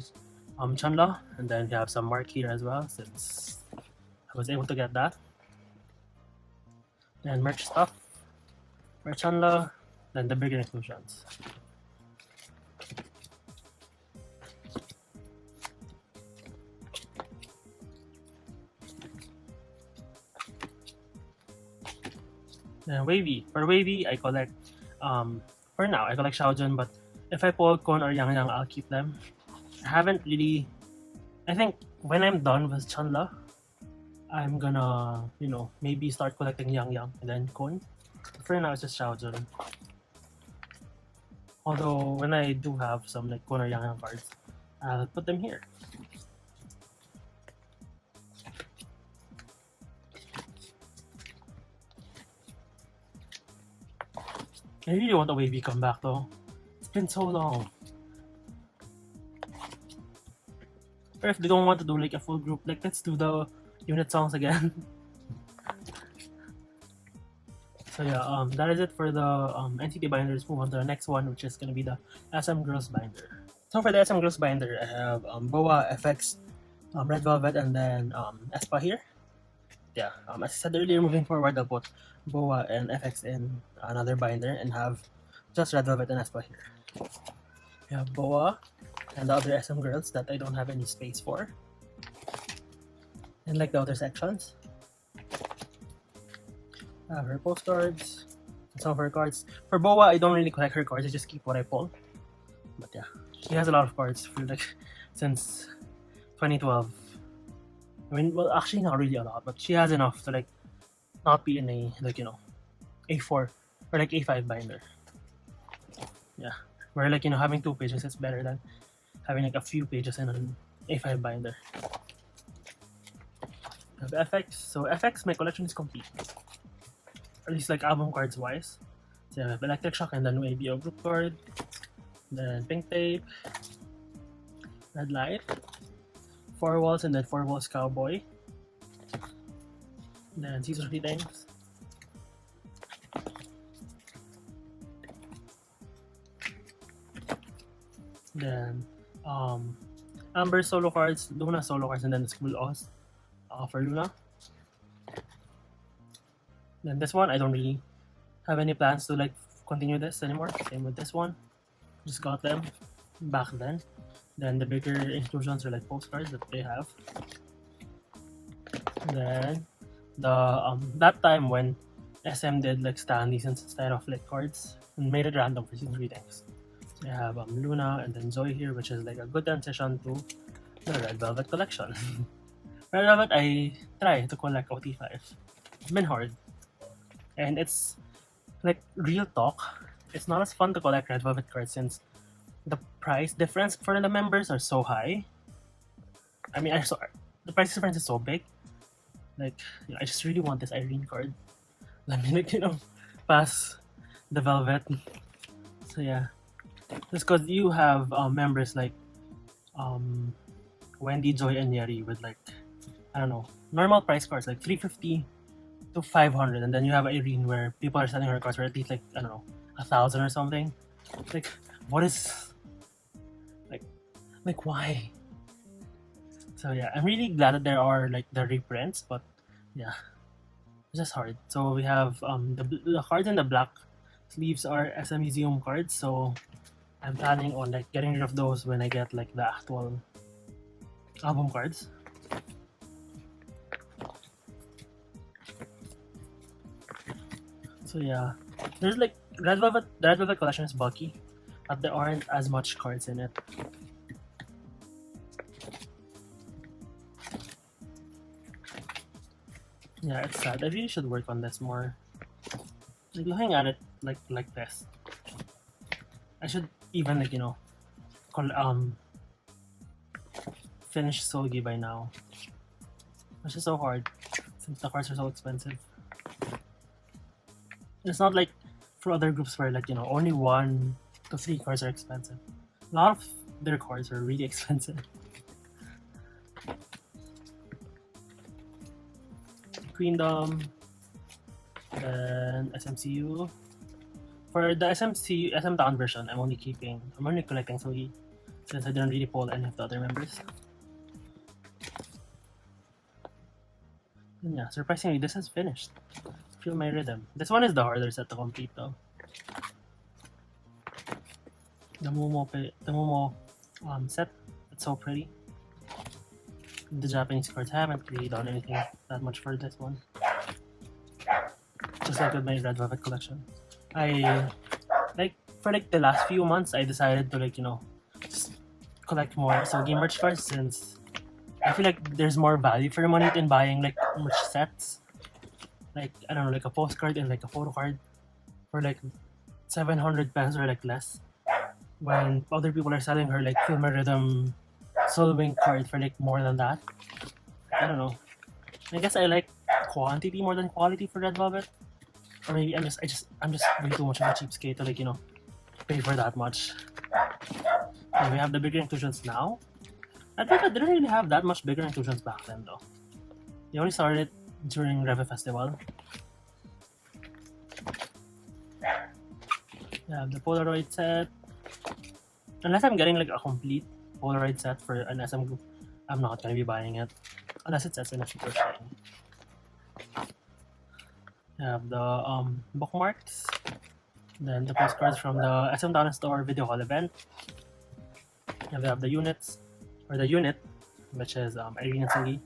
Chanla, and then we have some mark here as well since I was able to get that. Then merch stuff for Chanla, then the bigger inclusions. Then Wavy. For Wavy, I collect, for now, I collect Xiaojun, but if I pull Kon or Yang Yang, I'll keep them. I haven't really, I think when I'm done with Chanla, I'm gonna, maybe start collecting Yang Yang and then Kon. For now, it's just Xiaojun. Although, when I do have some like Kon or Yang Yang cards, I'll put them here. I really want a Wavy come back though. It's been so long. Or if they don't want to do like a full group, like let's do the unit songs again. So yeah, that is it for the NCT binders. Move on to the next one, which is gonna be the SM Girls binder. So for the SM Girls binder, I have BoA, FX, Red Velvet, and then Aespa here. Yeah, as I said earlier, moving forward, I'll put BoA and FX in another binder and have just Red Velvet and Aespa here. We have BoA and the other SM girls that I don't have any space for. And like the other sections, I have her postcards and some of her cards. For BoA, I don't really collect her cards, I just keep what I pull. But yeah, she has a lot of cards for like since 2012. I mean, well, actually not really a lot, but she has enough to like not be in a like A4 or like A5 binder. Yeah, where like having 2 pages is better than having like a few pages in an A5 binder. I have FX. So FX, my collection is complete, at least like album cards wise. So I have Electric Shock and then ABO group card, then Pink Tape, Red Light, 4 Walls, and then 4 Walls Cowboy, then Season Readings, then Amber solo cards, LOONA solo cards, and then the School Oz for LOONA. Then this one, I don't really have any plans to like continue this anymore. Same with this one, just got them back then. Then the bigger inclusions are like postcards that they have. Then the that time when SM did like standees instead of like cards and made it random for season readings. So I have LOONA and then Zoe here, which is like a good transition to the Red Velvet collection. Red Velvet, I try to collect OT5. It's been hard, and it's like real talk. It's not as fun to collect Red Velvet cards since the price difference for the members are so high. I mean, the price difference is so big. Like, I just really want this Irene card. Let me like pass the Velvet. So yeah, just because you have members like Wendy, Joy, and Yeri with like I don't know normal price cards like 350 to 500, and then you have Irene where people are selling her cards for at least like I don't know 1,000 or something. Like, what is like why? So yeah, I'm really glad that there are like the reprints, but yeah, it's just hard. So we have the cards in the black sleeves are SM Museum cards, so I'm planning on like getting rid of those when I get like the actual album cards. So yeah, there's like the Red Velvet collection is bulky, but there aren't as much cards in it. Yeah, it's sad. I really should work on this more. Like looking at it like this, I should even like finish Sogi by now. Which is so hard since the cards are so expensive. It's not like for other groups where like, you know, only 1 to 3 cards are expensive. A lot of their cards are really expensive. Queendom, then SMCU. For the SM Town version, I'm only collecting Sogi since I didn't really pull any of the other members. And yeah, surprisingly, this is finished. Feel my rhythm. This one is the harder set to complete though. The Momo set, it's so pretty. The Japanese cards haven't really done anything that much for this one. Just like with my Red Velvet collection. For the last few months, I decided to just collect more Sogi merch cards since I feel like there's more value for money in buying like merch sets. Like, I don't know, like a postcard and like a photo card for like 700 pesos or like less. When other people are selling her like Film Rhythm Soulwing card for like more than that. I don't know. I guess I like quantity more than quality for Red Velvet. Or maybe I'm just way too much of a cheapskate to pay for that much. Okay, we have the bigger inclusions now. I think I didn't really have that much bigger inclusions back then though. They only started during Reve Festival. Yeah, the Polaroid set. Unless I'm getting like a complete Polaroid set for an SM group, I'm not gonna be buying it. Unless it says in a super shiny. You have the bookmarks. Then the postcards from the SM Town Store video hall event. And we have the units, or the unit, which is Irene and Sogi.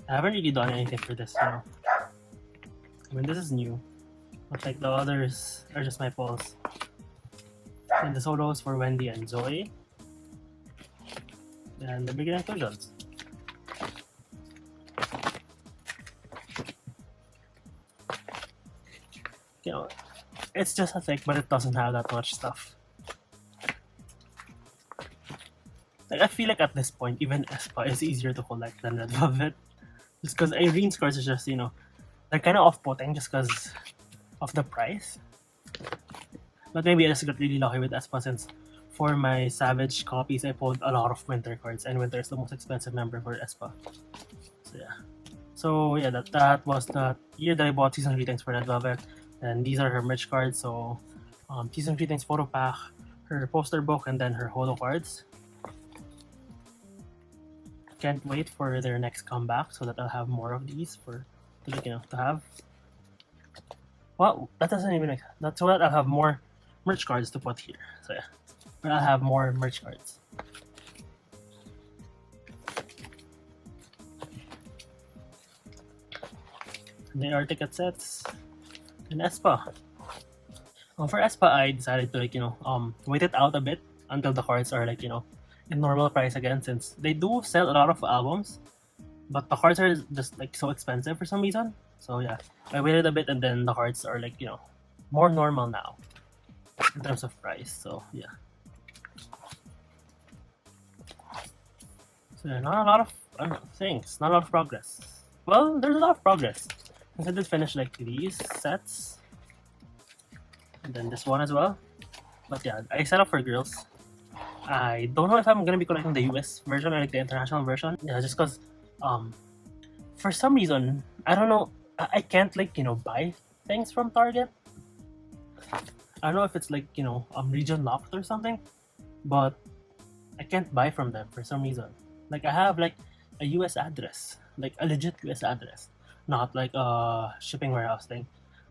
I haven't really done anything for this, I mean, this is new. But like the others are just my pulls. And the solos for Wendy and Zoe. And the bigger inclusions. It's just a thick, but it doesn't have that much stuff. Like, I feel like at this point, even Aespa is easier to collect than Red Velvet. Just because Irene's cards are just, they're kind of off-putting just because of the price. But maybe I just got really lucky with Aespa since for my Savage copies, I pulled a lot of Winter cards, and Winter is the most expensive member for Aespa. So yeah, that was the year that I bought Season Greetings for Red Velvet. And these are her merch cards, so Season Greetings photo pack, her poster book, and then her holo cards. Can't wait for their next comeback so that I'll have more of these to have. Well, that doesn't even make sense. That's so that I'll have more merch cards to put here. So yeah, but I'll have more merch cards. And they are ticket sets. And Aespa. For Aespa, I decided to wait it out a bit until the cards are in normal price again, since they do sell a lot of albums, but the cards are just so expensive for some reason. So yeah, I waited a bit and then the cards are more normal now in terms of price. So yeah. So yeah, not a lot of things, not a lot of progress. Well, there's a lot of progress. I did finish these sets, and then this one as well. But yeah, I set up for girls. I don't know if I'm gonna be collecting the US version or the international version. Yeah, just cause for some reason, I don't know, I can't buy things from Target. I don't know if it's region locked or something, but I can't buy from them for some reason. I have a US address, a legit US address. Not a shipping warehouse thing,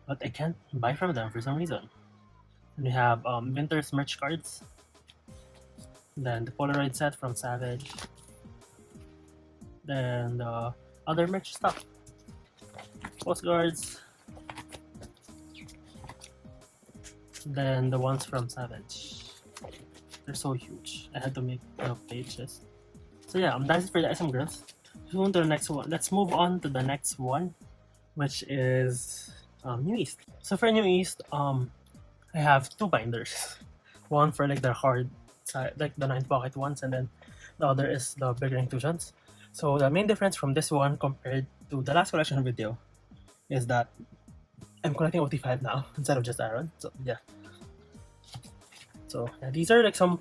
but I can't buy from them for some reason. And we have Winter's merch cards, then the Polaroid set from Savage, then the other merch stuff, postcards, then the ones from Savage. They're so huge. I had to make pages. So yeah, that's it for the SM girls. On to the next one. Let's move on to the next one, which is New East. So for New East, I have 2 binders. One for the hard side, the 9 pocket ones, and then the other is the bigger inclusions. So the main difference from this one compared to the last collection video is that I'm collecting OT5 now instead of just Aaron. So yeah. So yeah, these are like some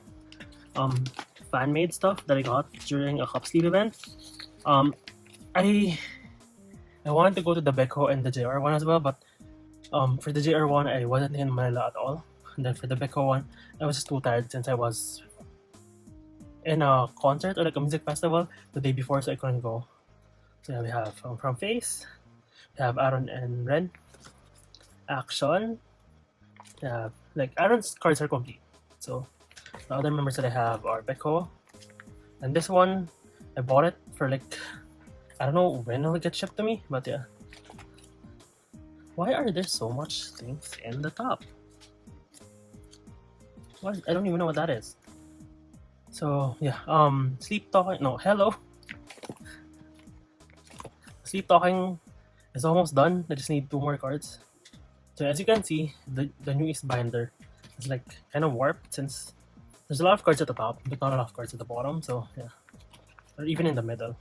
fan-made stuff that I got during a cup sleeve event. I wanted to go to the Beko and the JR one as well, but for the JR one I wasn't in Manila at all. And then for the Beko one, I was just too tired since I was in a concert or like a music festival the day before, so I couldn't go. So yeah, we have from Face, we have Aaron and Ren, Action. Yeah, like Aaron's cards are complete. So the other members that I have are Beko, and this one I bought it for like, I don't know when it'll get shipped to me, but yeah. Why are there so much things in the top? What? I don't even know what that is. So yeah, Sleep Talking, no, Hello. Sleep Talking is almost done. I just need 2 more cards. So as you can see, the new EST binder is like kind of warped since there's a lot of cards at the top, but not a lot of cards at the bottom. So yeah, or even in the middle.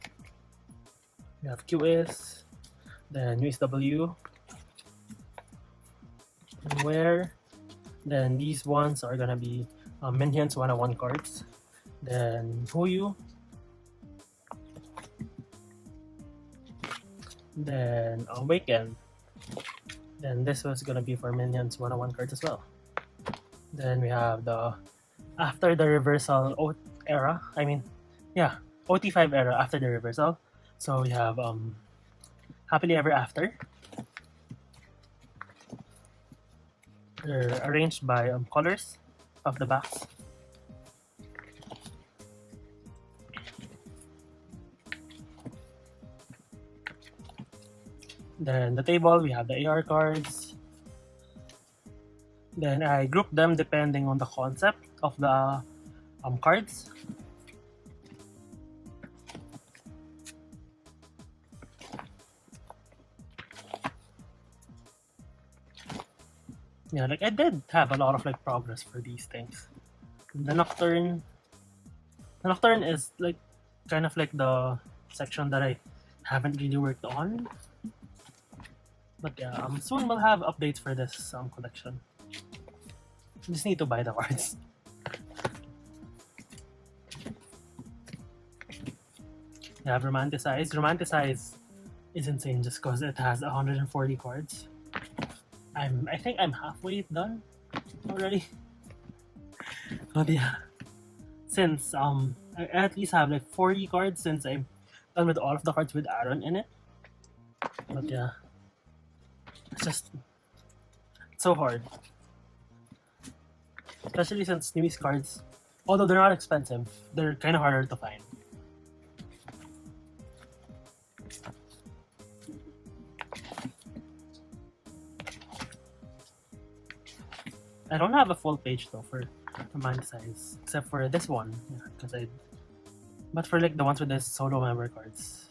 We have QS, then USW, and where. Then these ones are gonna be Minions 101 cards. Then Huyu. Then Awaken. Then this was gonna be for Minions 101 cards as well. Then we have the after the reversal era. I mean, yeah, OT5 era after the reversal. So we have Happily Ever After. They're arranged by colors of the backs. Then the table, we have the AR cards. Then I grouped them depending on the concept of the cards. Yeah, like I did have a lot of like progress for these things. The Nocturne is like kind of like the section that I haven't really worked on. But yeah, soon we'll have updates for this collection. Just need to buy the cards. You have Romanticize. Romanticize is insane just because it has 140 cards. I think I'm halfway done already. But yeah, since I at least have like 40 cards since I'm done with all of the cards with Aaron in it. But yeah, it's so hard, especially since new EST cards, although they're not expensive, they're kind of harder to find. I don't have a full page though for Romanticize, except for this one, yeah, but for like the ones with the solo member cards,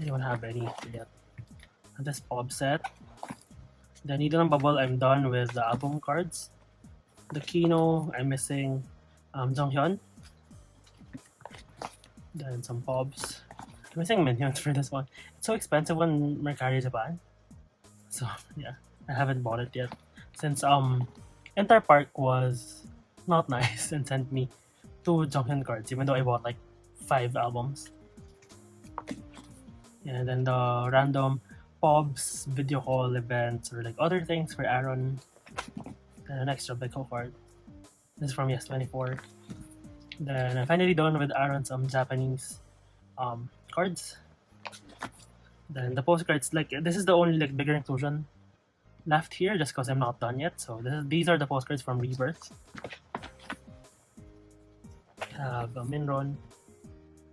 I don't have any yet. And this POB set, the Needle and Bubble, I'm done with the album cards. The Kino, I'm missing Jonghyun. Then some POBs. I'm missing Minions for this one. It's so expensive on Mercari Japan, so yeah, I haven't bought it yet since Enter Park was not nice and sent me 2 Jonghyun cards, even though I bought like 5 albums. Yeah, and then the random POBs, video call events, or like other things for Aaron, and an extra Beko card. This is from Yes24. Then I'm finally done with Aaron's Japanese cards. Then the postcards, like this is the only like bigger inclusion left here just because I'm not done yet. So these are the postcards from Rebirth. I have Minron.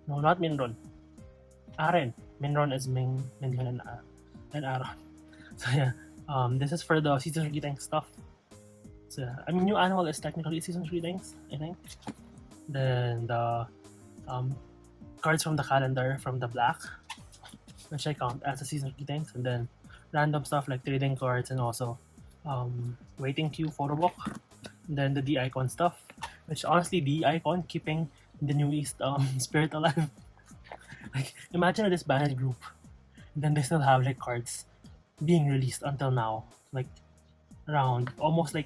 No, not Minron. Aren. Minron is Minion and Aaron. So yeah, this is for the season greeting stuff. So yeah, I mean, new annual is technically season greetings, I think. Then the cards from the calendar from the black, which I count as a season greetings, and then random stuff like trading cards and also waiting queue photo book. And then the D icon stuff, which honestly D icon keeping the new EST spirit alive. Like, imagine a disbanded group, and then they still have like cards being released until now, like around almost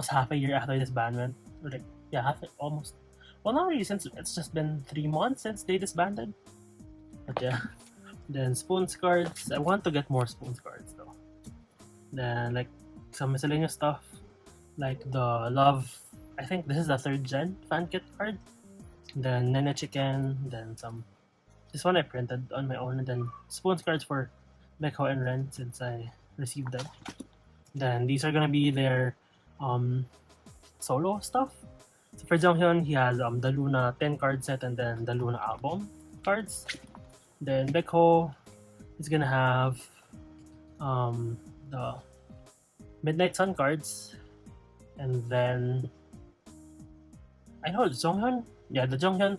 half a year after disbandment, or like yeah, almost. Well, not really, since it's just been 3 months since they disbanded. But yeah, then Spoons cards. I want to get more Spoons cards though. Then like some miscellaneous stuff, like the Love. I think this is the 3rd gen fan kit card. Then Nene Chicken. Then some. This one I printed on my own, and then Spoons cards for Beko and Ren since I received them. Then these are gonna be their solo stuff. So for Jonghyun, he has the LOONA 10 card set and then the LOONA album cards. Then Beko is gonna have the Midnight Sun cards, and then I know Jonghyun, yeah, the Jonghyun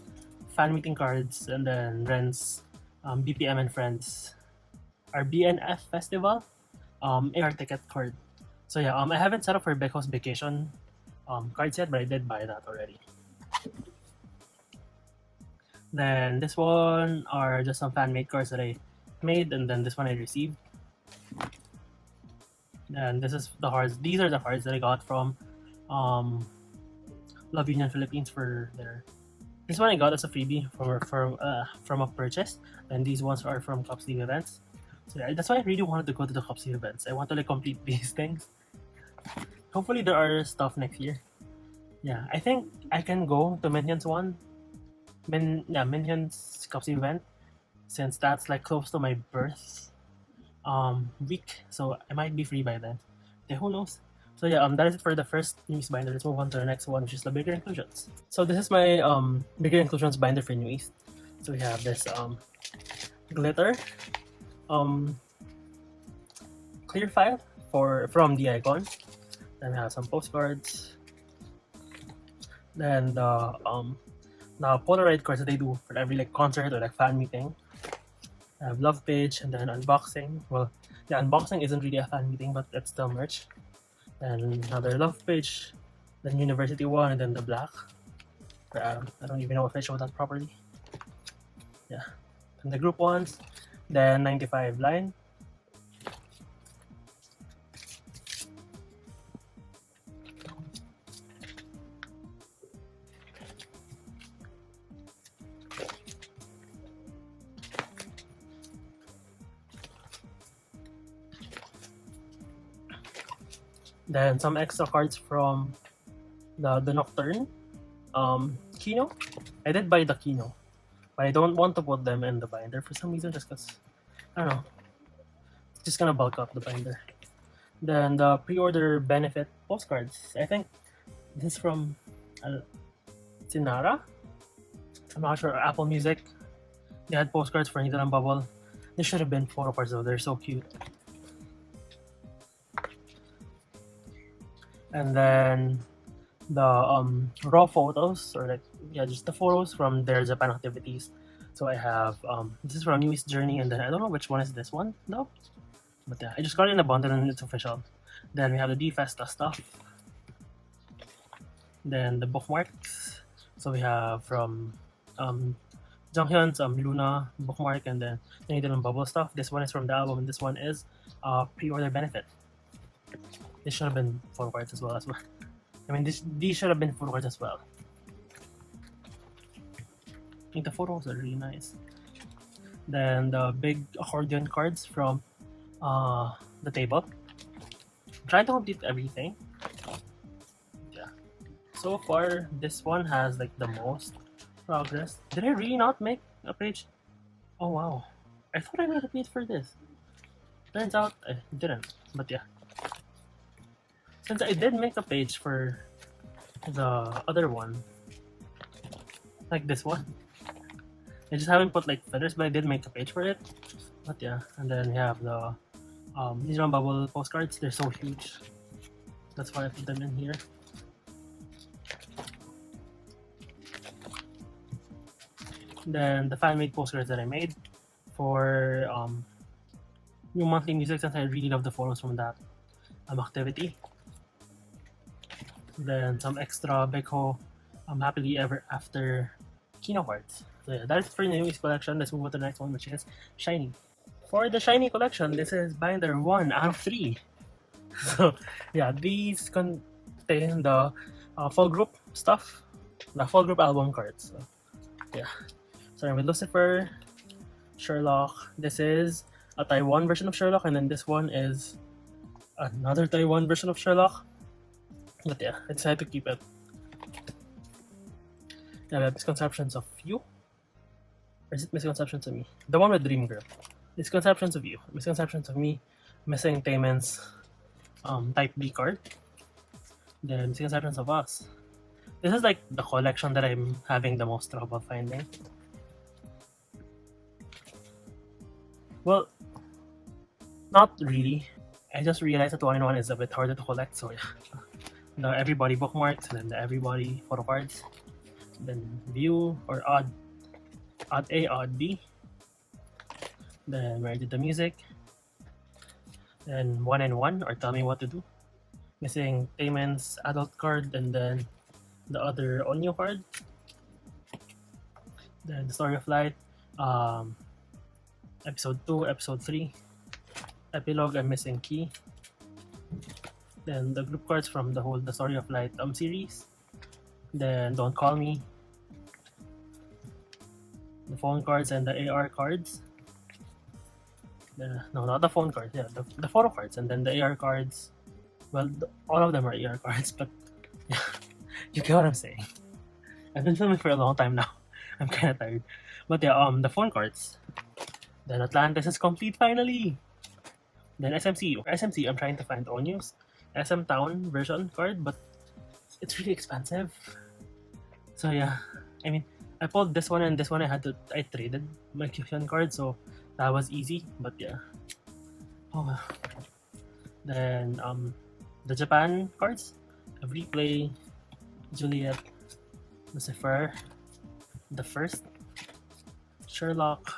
fan meeting cards, and then Ren's BPM and Friends, our BNF festival AR ticket card. So yeah, I haven't set up for Beko's vacation cards yet, but I did buy that already. Then this one are just some fan made cards that I made, and then this one I received. And this is the cards. These are the cards that I got from Love Union Philippines for their. This one I got as a freebie from a purchase, and these ones are from Cup Sleeve events. So yeah, that's why I really wanted to go to the Cup Sleeve events. I want to like complete these things. Hopefully there are stuff next year. Yeah, I think I can go to Minions one. Minions Cup Sleeve event, since that's like close to my birth week, so I might be free by then. Yeah, who knows? So yeah, that is it for the first News binder. Let's move on to the next one, which is the bigger inclusions. So this is my bigger inclusions binder for New East. So we have this glitter clear file from the Icon. Then we have some postcards. Then the Polaroid cards that they do for every like concert or like fan meeting. I have love page, and then unboxing. Well, the unboxing isn't really a fan meeting, but it's still merch. And another love page, then university one, and then the black. I don't even know if I showed that properly. Yeah, and the group ones, then 95 line. Then some extra cards from the Nocturne Kino. I did buy the Kino, but I don't want to put them in the binder for some reason, just because I don't know, it's just gonna bulk up the binder. Then the pre-order benefit postcards. I think this is from T:ara. I'm not sure. Apple Music. They had postcards for Needle and Bubble. They should have been photo cards though. They're so cute. And then the raw photos, or like just the photos from their Japan activities. So I have this is from Newest Journey, and then I don't know which one is this one though, but yeah, I just got it in a bundle and it's official. Then we have the D-Festa stuff. Then the bookmarks. So we have from Jonghyun's LOONA bookmark, and then the Needle and Bubble stuff. This one is from the album, and this one is pre-order benefit. This should have been photo cards as well. I mean, these should have been photo cards as well. I think the photos are really nice. Then the big accordion cards from the table. I'm trying to complete everything. Yeah. So far, this one has like the most progress. Did I really not make a page? Oh wow. I thought I made a page for this. Turns out I didn't. But yeah. Since I did make a page for the other one, like this one, I just haven't put like feathers, but I did make a page for it. But yeah, and then we have the these are bubble postcards. They're so huge. That's why I put them in here. Then the fan made postcards that I made for new monthly music, since I really love the photos from that activity. Then some extra Beko Happily Ever After Kino cards. So yeah, that's for the UKISS collection. Let's move on to the next one, which is SHINee. For the SHINee collection, this is binder 1 out of 3. So yeah, these contain the full group stuff, the full group album cards. So yeah, starting with Lucifer, Sherlock. This is a Taiwan version of Sherlock, and then this one is another Taiwan version of Sherlock. But yeah, I decided to keep it. Yeah, we have Misconceptions of You. Or is it Misconceptions of Me? The one with Dream Girl. Misconceptions of You. Misconceptions of Me. Missing Taemin's Type B card. Then Misconceptions of Us. This is like the collection that I'm having the most trouble finding. Well, not really. I just realized that 1-in-1 is a bit harder to collect, so yeah. The Everybody bookmarks, and then the Everybody photocards. Then View or Odd A, Odd B. Then Where Did the Music? Then 1-in-1 or Tell Me What to Do. Missing Taemin's adult card, and then the other Onyo card. Then The Story of Light, Episode 2, Episode 3. Epilogue, I'm Missing Key. Then the group cards from the whole The Story of Light series. Then Don't Call Me. The phone cards and the AR cards. No, not the phone cards. Yeah, the photo cards, and then the AR cards. Well, all of them are AR cards, but yeah, you get what I'm saying. I've been filming for a long time now. I'm kind of tired. But yeah, the phone cards. Then Atlantis is complete finally. Then SMCU. SMCU, I'm trying to find Onyo's SM Town version card, but it's really expensive. So yeah, I mean, I pulled this one and this one. I traded my Kyushan card, so that was easy. But yeah. Oh. Then the Japan cards. Replay, Juliet, Lucifer, the First, Sherlock.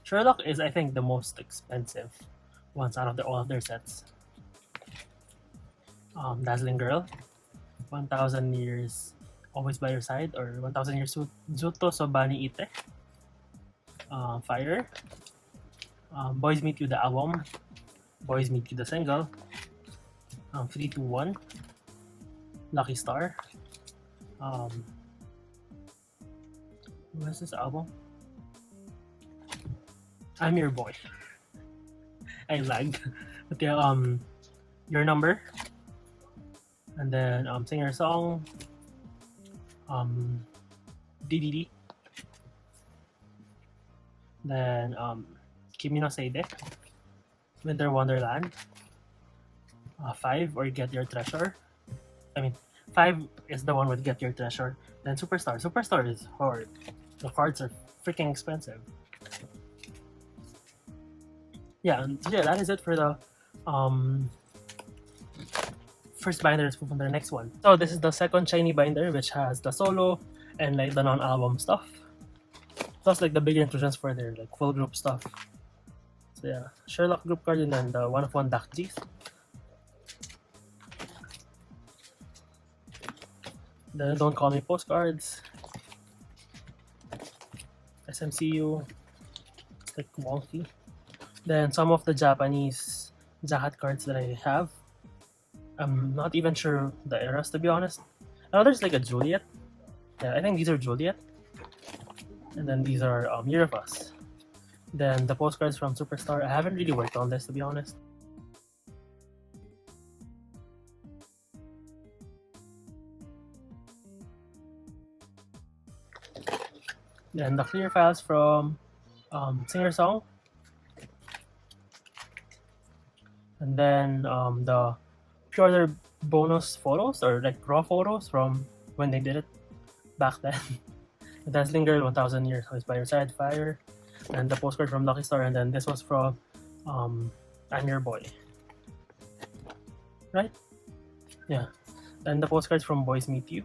Sherlock is, I think, the most expensive ones out of all of their sets. Dazzling Girl, 1000 Years Always by Your Side, or 1000 Years Zuto Sobani Ite. Fire. Boys Meet You the album. Boys Meet You the single. 321. Lucky Star. What's this album? I'm Your Boy. I lagged. But yeah, Your Number. And then singer song. DDD. Then Kimi no Seide. Winter Wonderland. 5 or Get Your Treasure. I mean, 5 is the one with Get Your Treasure. Then Superstar. Superstar is hard. The cards are freaking expensive. Yeah, and yeah, that is it for the first binder. Let's move on to the next one. So this is the second SHINee binder, which has the solo and like the non-album stuff, plus like the bigger inclusions for their like full group stuff. So yeah, Sherlock group card, and then the 1-of-1 Dakjis. The Don't Call Me postcards. SMCU. It's like wonky. Then some of the Japanese Jahat cards that I have. I'm not even sure the eras, to be honest. Now there's like a Juliet. Yeah, I think these are Juliet. And then these are Year of Us. Then the postcards from Superstar. I haven't really worked on this, to be honest. Then the clear files from Singer Song. And then the pure bonus photos, or like raw photos from when they did it back then. The Dazzling Girl, 1000 Years Always by Your Side, Fire. And the postcard from Lucky Star, and then this was from I'm Your Boy. Right? Yeah. Then the postcards from Boys Meet You.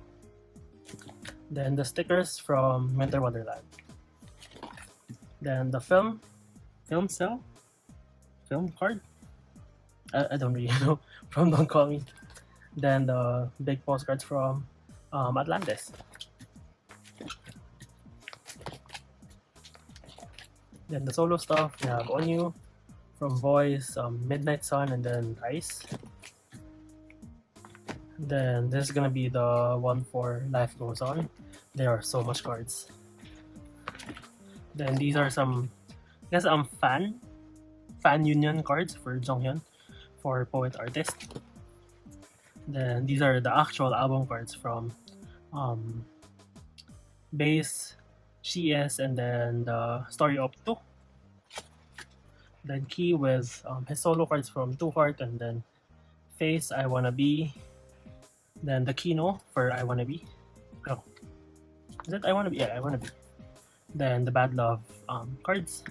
Then the stickers from Winter Wonderland. Then the film card. I don't really know, from Don't Call Me. Then the big postcards from Atlantis. Then the solo stuff, we have On You from Voice, Midnight Sun, and then Ice. Then this is gonna be the one for Life Goes On. There are so much cards. Then these are some, I guess, fan union cards for Jonghyun for Poet Artist. Then these are the actual album cards from Base, SHINee, and then the Story Up 2. Then Key with his solo cards from Two Heart, and then Face, I Wanna Be. Then the Kino for I Wanna Be. Oh, is it I Wanna Be? Yeah, I Wanna Be. Then the Bad Love cards.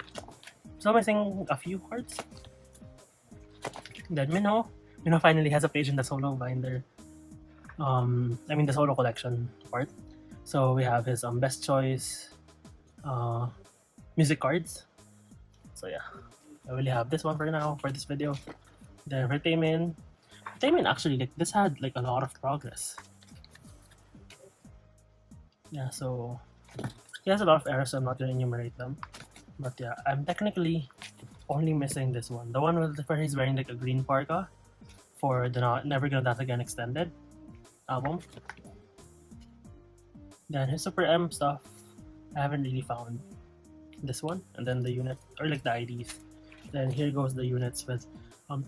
So I'm missing a few cards. Then Minho finally has a page in the solo binder. I mean the solo collection part. So we have his best choice music cards. So yeah, I really have this one for now for this video. Then for Taemin actually, like, this had like a lot of progress. Yeah, so he has a lot of errors, so I'm not gonna enumerate them. But yeah, I'm technically only missing this one. The one where he's wearing like a green parka for the Never Gonna Dance Again extended album. Then his Super M stuff, I haven't really found this one. And then the unit, or like the IDs. Then here goes the units with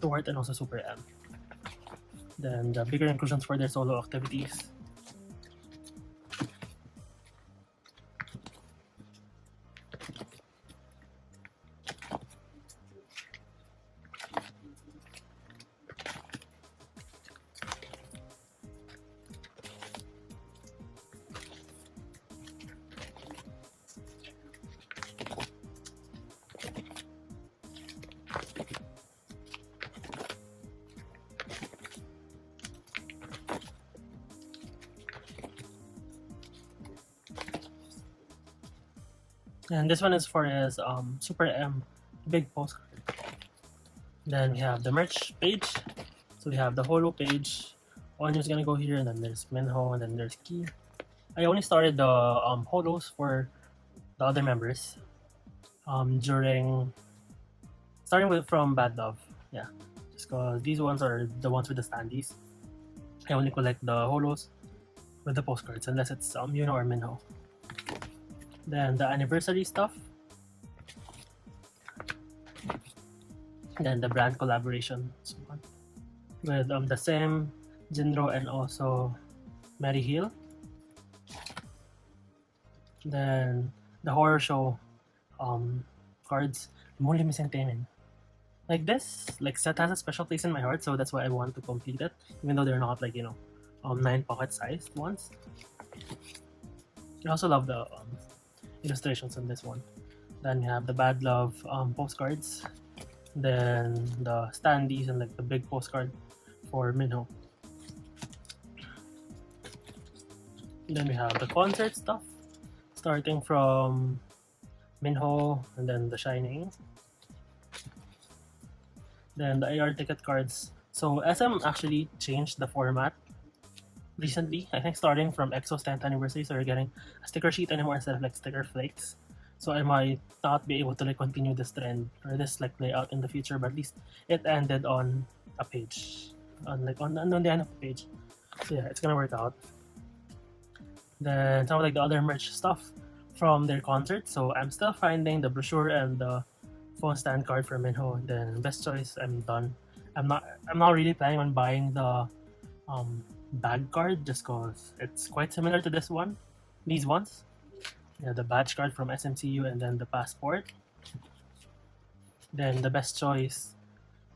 Two Heart and also Super M. Then the bigger inclusions for their solo activities. And this one is for his Super M big postcard. Then we have the merch page. So we have the holo page. Onyo's gonna go here, and then there's Minho, and then there's Key. I only started the holos for the other members starting from Bad Love. Yeah, just cause these ones are the ones with the standees. I only collect the holos with the postcards unless it's Yuno or Minho. Then the anniversary stuff. Then the brand collaboration with the Sim, Jinro, and also Mary Hill. Then the horror show cards. I'm only missing Taemin. Like this, like set has a special place in my heart, so that's why I want to complete it, even though they're not like 9 pocket sized ones. I also love the illustrations in this one. Then you have the Bad Love postcards. Then the standees and like the big postcard for Minho. Then we have the concert stuff, starting from Minho and then the SHINee. Then the AR ticket cards. So SM actually changed the format recently. I think starting from EXO's 10th anniversary, so you're getting a sticker sheet anymore instead of like sticker flakes. So I might not be able to like continue this trend or this like layout in the future, but at least it ended on a page, on the end of the page. So yeah, it's gonna work out. Then some of like the other merch stuff from their concert. So I'm still finding the brochure and the phone stand card for Minho. Then best choice, I'm done. I'm not really planning on buying the bag card just cause it's quite similar to this one. These ones. Yeah, the badge card from SMCU and then the passport. Then the best choice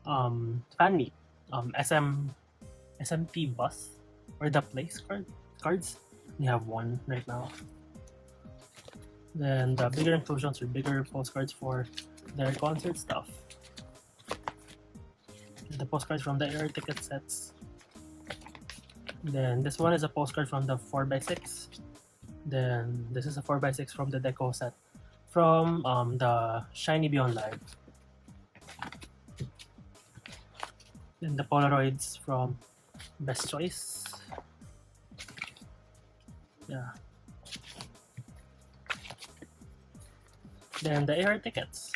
fan meet. SMT bus or the place cards. We have one right now. Then the bigger inclusions or bigger postcards for their concert stuff. The postcards from the air ticket sets. Then this one is a postcard from the 4x6. Then this is a 4x6 from the deco set from the SHINee Beyond Live. Then the Polaroids from Best Choice. Yeah. Then the air tickets.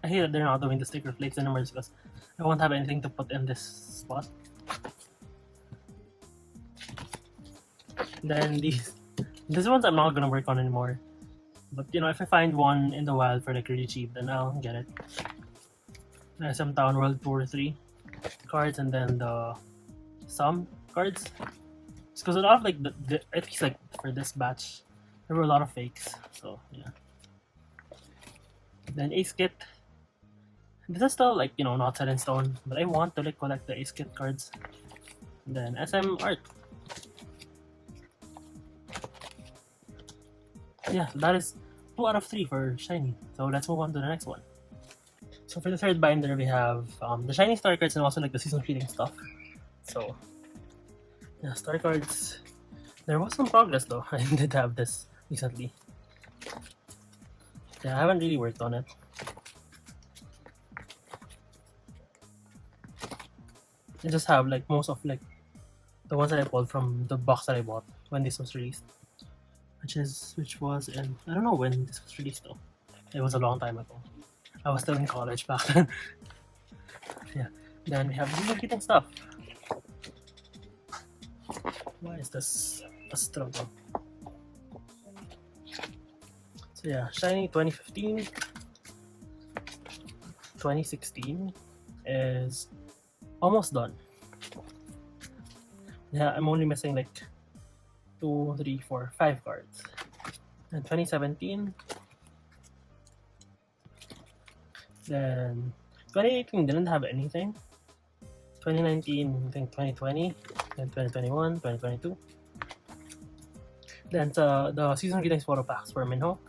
I hate that they're not doing the sticker flakes anymore because I won't have anything to put in this spot. Then these ones I'm not gonna work on anymore. But you know, if I find one in the wild for like really cheap, then I'll get it. There's some Town World Tour 3 cards, and then the some cards. It's because a lot of like at least like for this batch, there were a lot of fakes. So yeah. Then Ace Kit. This is still like, you know, not set in stone, but I want to like collect the Ace Kit cards. And then SM Art. Yeah, that is 2 out of 3 for SHINee. So let's move on to the next one. So for the third binder, we have the SHINee star cards and also like the season greeting stuff. So yeah, star cards. There was some progress though. I did have this recently. Yeah, I haven't really worked on it. I just have like most of like the ones that I pulled from the box that I bought when this was released. Which was in, I don't know when this was released though. It was a long time ago. I was still in college back then. Yeah. Then we have season greeting stuff. Why is this a struggle? So yeah, SHINee 2015, 2016 is almost done. Yeah, I'm only missing like 2, 3, 4, 5 cards. And 2017. Then 2018 didn't have anything. 2019, I think 2020. Then 2021, 2022. Then the season greetings photo packs for Minho.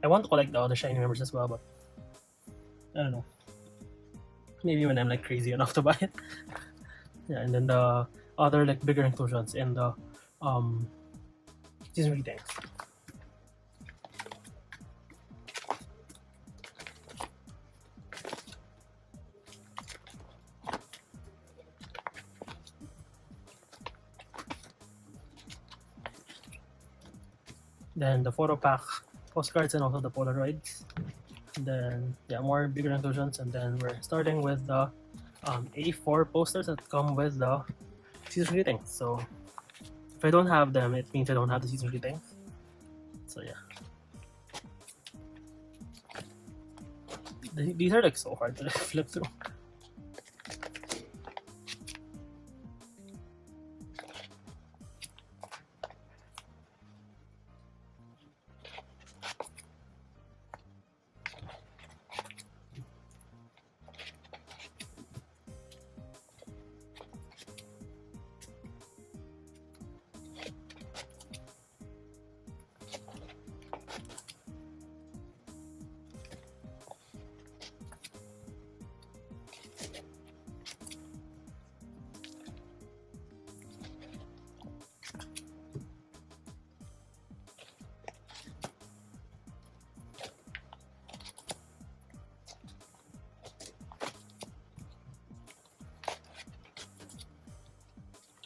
I want to collect the other SHINee members as well, but I don't know. Maybe when I'm like crazy enough to buy it. Yeah, and then the other like bigger inclusions in the season greetings. Then the photo pack, postcards, and also the Polaroids. And then yeah, more bigger inclusions, and then we're starting with the A4 posters that come with the season greetings. So if I don't have them, it means I don't have the season greetings. So yeah, these are like so hard to flip through.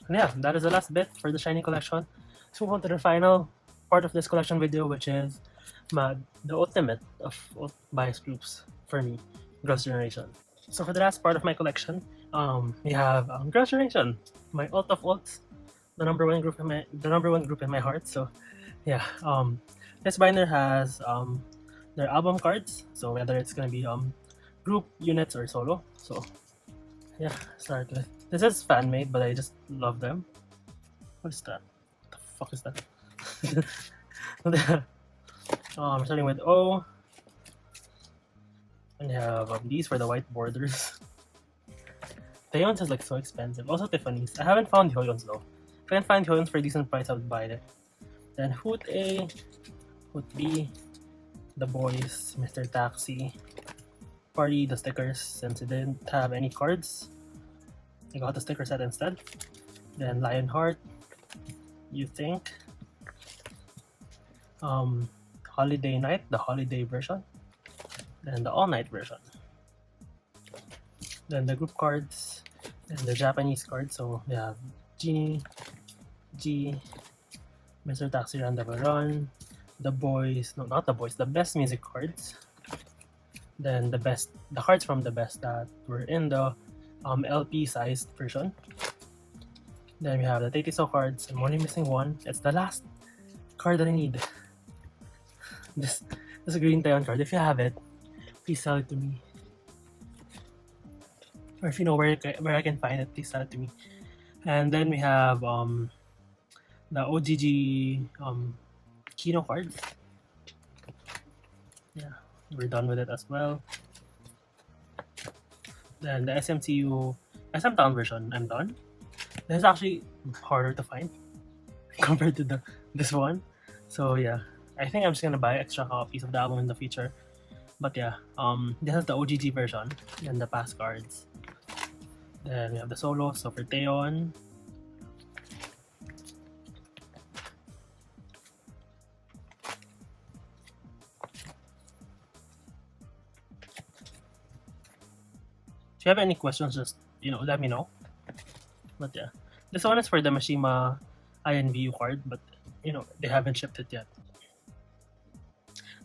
And yeah, that is the last bit for the SHINee collection. Let's move on to the final part of this collection video, which is the ultimate of bias groups for me, Girls' Generation. So for the last part of my collection, we have Girls' Generation, my ult of ults, the number one group in my heart. So yeah, this binder has their album cards, so whether it's gonna be group, units, or solo. So yeah, start with this is fan made, but I just love them. What is that? What the fuck is that? I'm starting with O. And you have these for the white borders. Taeyon's is like so expensive. Also Tiffany's. I haven't found Hyoyeon's though. If I can find Hyoyeon's for a decent price, I would buy it. Then Hoot A, Hoot B, The Boys, Mr. Taxi, Party, the stickers, since it didn't have any cards. I got the sticker set instead. Then Lionheart, You Think, Holiday Night, the holiday version, then the all-night version. Then the group cards and the Japanese cards. So we have G, Mr. Taxi Run, The Boys, no, not The Boys, the Best Music cards. Then the cards from the best that were in the LP sized version. Then we have the EXO cards. I'm only missing one. It's the last card that I need. This green Taeyeon card. If you have it, please sell it to me. Or if you know where I can find it, please sell it to me. And then we have the OGG Kino cards. Yeah, we're done with it as well. Then the SMCU SM Town version, I'm done. This is actually harder to find compared to this one. So yeah, I think I'm just gonna buy extra copies of the album in the future. But yeah, this is the OGG version and the past cards. Then we have the solo, so for Taeyeon. If you have any questions, just let me know. But yeah, this one is for the Mashima INVU card, but they haven't shipped it yet.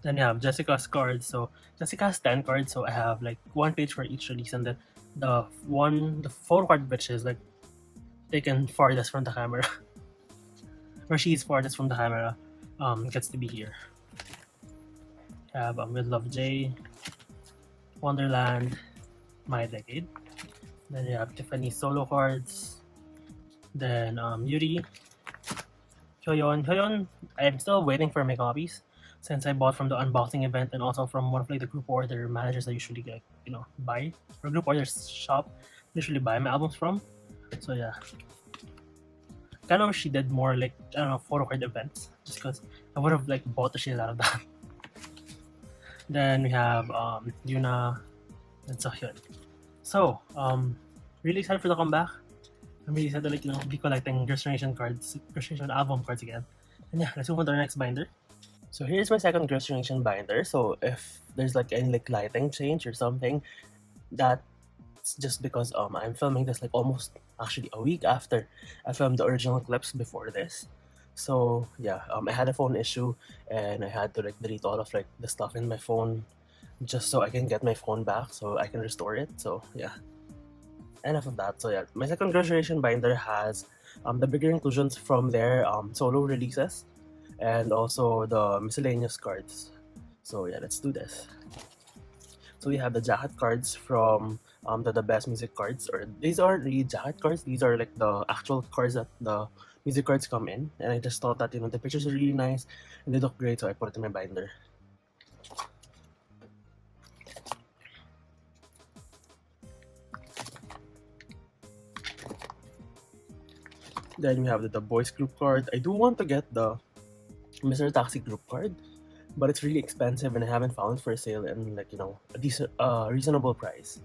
Then you have Jessica's cards. So Jessica has 10 cards, so I have like one page for each release, and then the photo card which is like taken farthest from the camera, or she's farthest from the camera, gets to be here. I have With Love J, Wonderland, My Decade. Then you have Tiffany's solo cards. Then Yuri, Hyoyeon. I'm still waiting for my copies since I bought from the unboxing event and also from one of like the group order managers I usually get, buy, or group order shop usually buy my albums from. So yeah, kind of wish she did more like photo card events, just because I would have like bought the shit out of that. Then we have Yuna and Seohyun. So really excited for the comeback. I'm really excited to be collecting Girls' Generation cards, Girls' Generation album cards again. And yeah, let's move on to the next binder. So here's my second Girls' Generation binder. So if there's like any lighting change or something, that's just because I'm filming this like almost actually a week after I filmed the original clips before this. So yeah, I had a phone issue and I had to like delete all of like the stuff in my phone just so I can get my phone back so I can restore it. So yeah, enough of that. So yeah, my second Girls' Generation binder has the bigger inclusions from their solo releases and also the miscellaneous cards. So yeah, let's do this. So we have the jacket cards from the best music cards, or these aren't really jacket cards, these are like the actual cards that the music cards come in, and I just thought that the pictures are really nice and they look great, so I put it in my binder. Then we have the boys group card. I do want to get the Mr. Taxi group card, but it's really expensive and I haven't found for sale in like a decent reasonable price.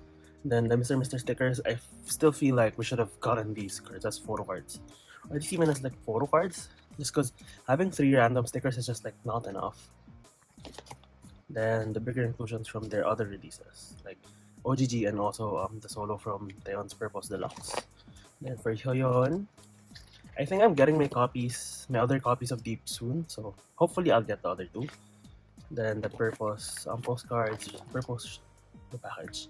Then the Mr. stickers, I still feel like we should have gotten these cards as photo cards, or at least even as like photo cards, just because having 3 random stickers is just like not enough. Then the bigger inclusions from their other releases like OGG and also the solo from Taeyeon's Purpose Deluxe. Then for Hyoyeon, I think I'm getting my other copies of Deep soon, so hopefully I'll get the other 2. Then the Purpose postcards, Purpose the package.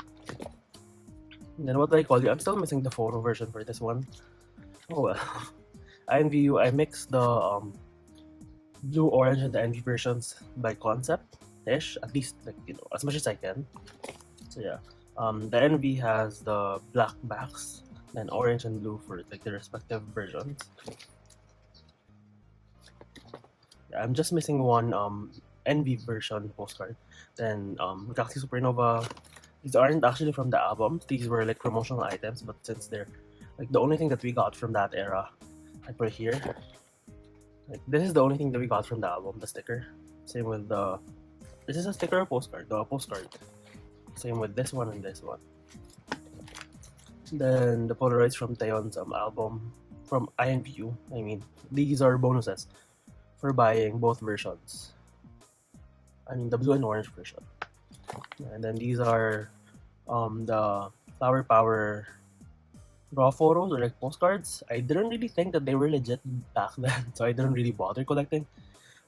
And then what do I call you? I'm still missing the photo version for this one. Oh well. I mixed the blue, orange, and the NV versions by concept-ish, at least like as much as I can. So yeah, the NV has the black backs, then orange and blue for like the respective versions. Yeah, I'm just missing one NV version postcard. Then Galaxy Supernova. These aren't actually from the album. These were like promotional items, but since they're like the only thing that we got from that era, I put it here. Like this is the only thing that we got from the album, the sticker. Same with this is a sticker or postcard? The postcard. Same with this one and this one. Then the Polaroids from Taeyeon's album from INVU. I mean, these are bonuses for buying both versions. I mean, the blue and orange version. And then these are the Flower Power raw photos or like postcards. I didn't really think that they were legit back then, so I didn't really bother collecting.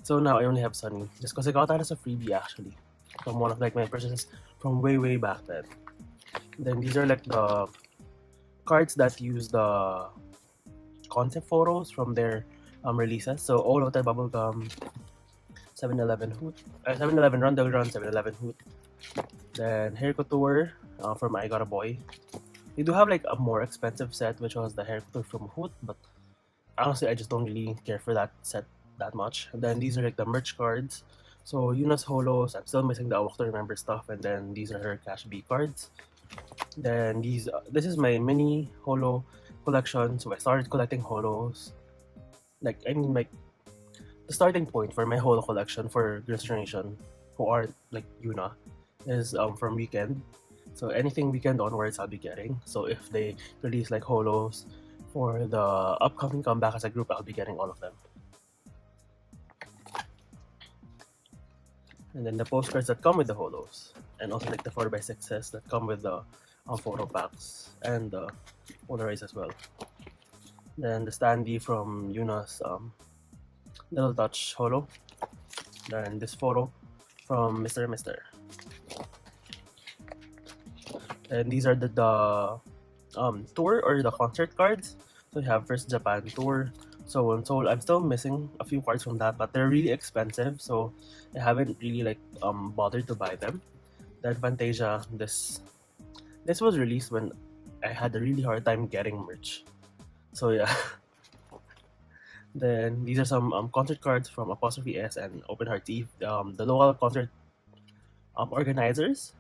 So now I only have Sunmi, just because I got that as a freebie actually. from one of like my purchases from way back then. Then these are like the cards that use the concept photos from their releases. So All Hotel Bubblegum, 7-Eleven Hoot, 7-Eleven Run Del Run, 7-Eleven Hoot. Then Hair Couture from I Got a Boy. They do have like a more expensive set, which was the Hair Couture from Hoot, but honestly I just don't really care for that set that much. And then these are like the merch cards. So Yuna's Holos, I'm still missing the Walk to Remember stuff, and then these are her Cash B cards. Then this is my mini holo collection. So I started collecting holos. Like the starting point for my holo collection for Girls' Generation, who aren't like Yuna, is from Weekend. So anything Weekend onwards I'll be getting. So if they release like holos for the upcoming comeback as a group, I'll be getting all of them. And then the postcards that come with the holos, and also like the 4x6s that come with the photo packs and the Polaroids as well. Then the standee from Yuna's Little Touch holo. Then this photo from Mr. And these are the tour or the concert cards. So you have first Japan tour, Seoul and Seoul. I'm still missing a few cards from that, but they're really expensive, so I haven't really like bothered to buy them. Then Fantasia, this was released when I had a really hard time getting merch. So yeah. Then these are some concert cards from Apostrophe S and Open Heart Eve. The local concert organizers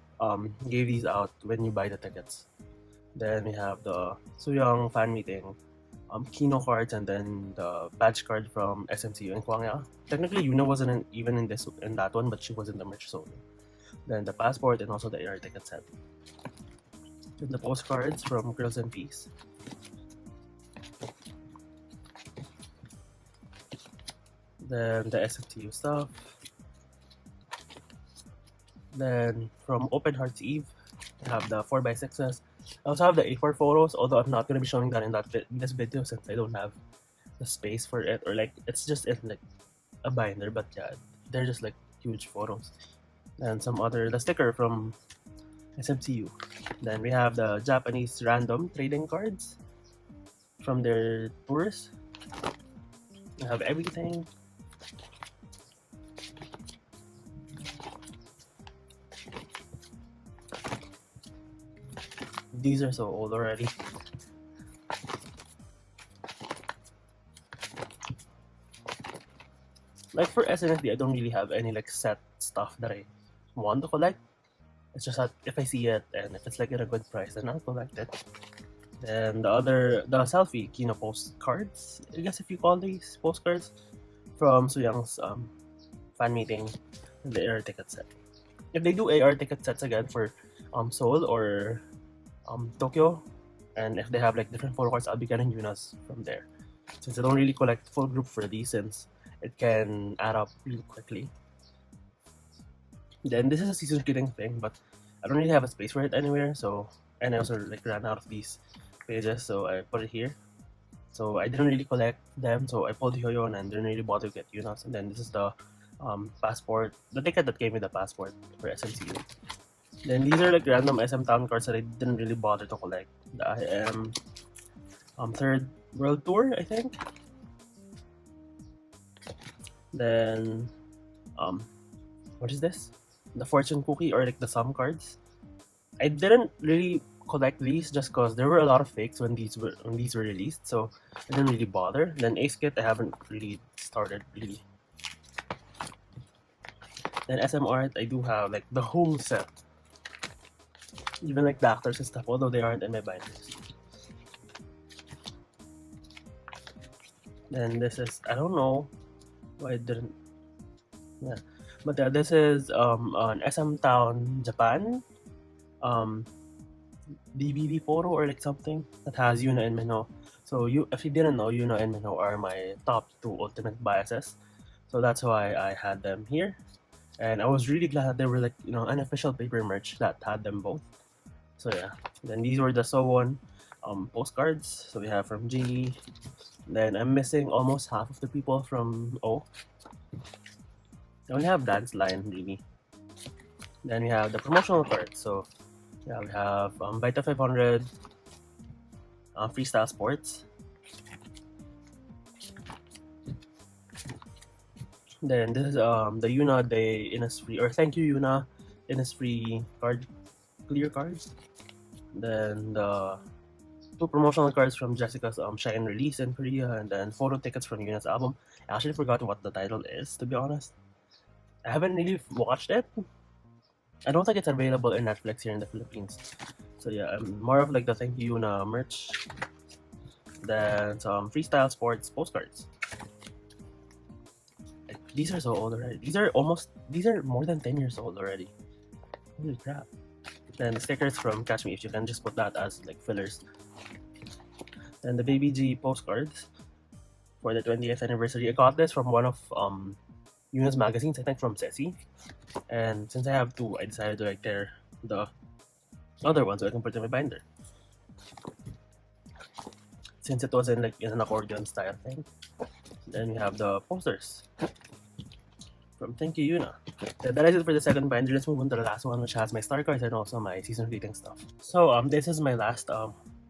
gave these out when you buy the tickets. Then we have the Sooyoung fan meeting Kino cards, and then the badge card from SMCU in Kwangya. Technically, Yuna wasn't even in that one, but she was in the merch zone. Then the passport and also the air ticket set. Then the postcards from Girls and Peace. Then the SFTU stuff. Then from Open Hearts Eve, we have the 4x6s. I also have the A4 photos, although I'm not going to be showing that in this video since I don't have the space for it, or like it's just in like a binder, but yeah, they're just like huge photos. And the sticker from SMCU. Then we have the Japanese random trading cards from their tours. We have everything. These are so old already. Like for SNSD, I don't really have any like set stuff that I want to collect. It's just that if I see it and if it's like at a good price, then I'll collect it. Then the selfie Kino postcards, I guess if you call these postcards, from Sooyoung's fan meeting, the air ticket set. If they do AR ticket sets again for Seoul or Tokyo, and if they have like different photo cards, I'll be getting Yuna's from there. Since I don't really collect full group for these, since it can add up really quickly. Then this is a season greeting thing, but I don't really have a space for it anywhere. So, and I also like ran out of these pages, so I put it here. So I didn't really collect them, so I pulled Hyoyeon and didn't really bother to get Yuna's. And then this is the passport, the ticket that came with the passport for SMCU. Then these are like random SM Town cards that I didn't really bother to collect. The IM Third World Tour, I think. Then what is this? The Fortune Cookie, or like the Sum cards. I didn't really collect these just because there were a lot of fakes when these were released, so I didn't really bother. Then Ace Kit, I haven't really started really. Then SM Art, I do have like the whole set. Even like the actors and stuff, although they aren't in my binders. Then this is, I don't know why I didn't, yeah. But this is an SM Town Japan DVD photo or like something that has Yuna and Minho. So if you didn't know, Yuna and Minho are my top 2 ultimate biases. So that's why I had them here. And I was really glad that they were like, an official paper merch that had them both. So yeah, then these were the Sowon postcards. So we have from G. Then I'm missing almost half of the people from O. I only have Dance Line really. Then we have the promotional cards. So yeah, we have Vita 500, Freestyle Sports. Then this is the Yuna Day Innisfree, or thank you Yuna Innisfree card, clear cards. Then the two promotional cards from Jessica's Shine release in Korea, and then photo tickets from Yuna's album. I actually forgot what the title is, to be honest. I haven't really watched it. I don't think it's available in Netflix here in the Philippines. So yeah, more of like the thank you Yuna merch. Then some Freestyle Sports postcards. Like, these are so old already. These are more than 10 years old already. Holy crap. Then the stickers from Catch Me If You Can, just put that as like fillers. Then the Baby G postcards for the 20th anniversary. I got this from one of Yuna's magazines, I think from Ceci. And since I have two, I decided to like tear the other one so I can put it in my binder. Since it was in like in an accordion style thing. Then we have the posters from Thank You Yuna. That is it for the second binder. Let's move on to the last one, which has my star cards and also my season greeting stuff. So this is my last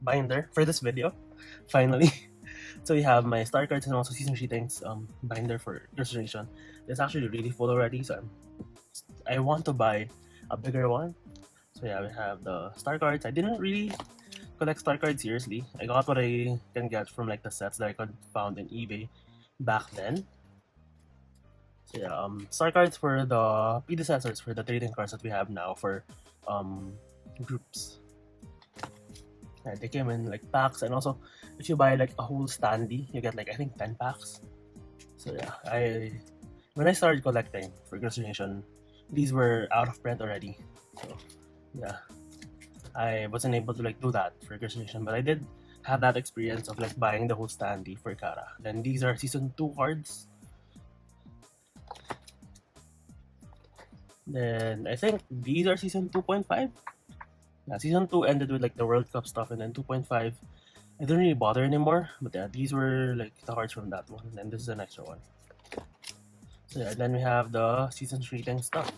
binder for this video, finally. So we have my star cards and also season greetings binder for illustration. It's actually really full already, so I want to buy a bigger one. So yeah, we have the star cards. I didn't really collect star cards seriously. I got what I can get from like the sets that I could found in eBay back then. So yeah, star cards for the predecessors for the trading cards that we have now for groups. Yeah, they came in like packs, and also if you buy like a whole standee, you get like I think 10 packs. So yeah, when I started collecting for illustration, these were out of print already. So yeah, I wasn't able to like do that for illustration, but I did have that experience of like buying the whole standee for Kara. Then these are season 2 cards. Then I think these are season 2.5. Yeah, season 2 ended with like the World Cup stuff, and then 2.5 I didn't really bother anymore. But yeah, these were like the cards from that one, and then this is an extra one. So yeah, then we have the season greeting stuff.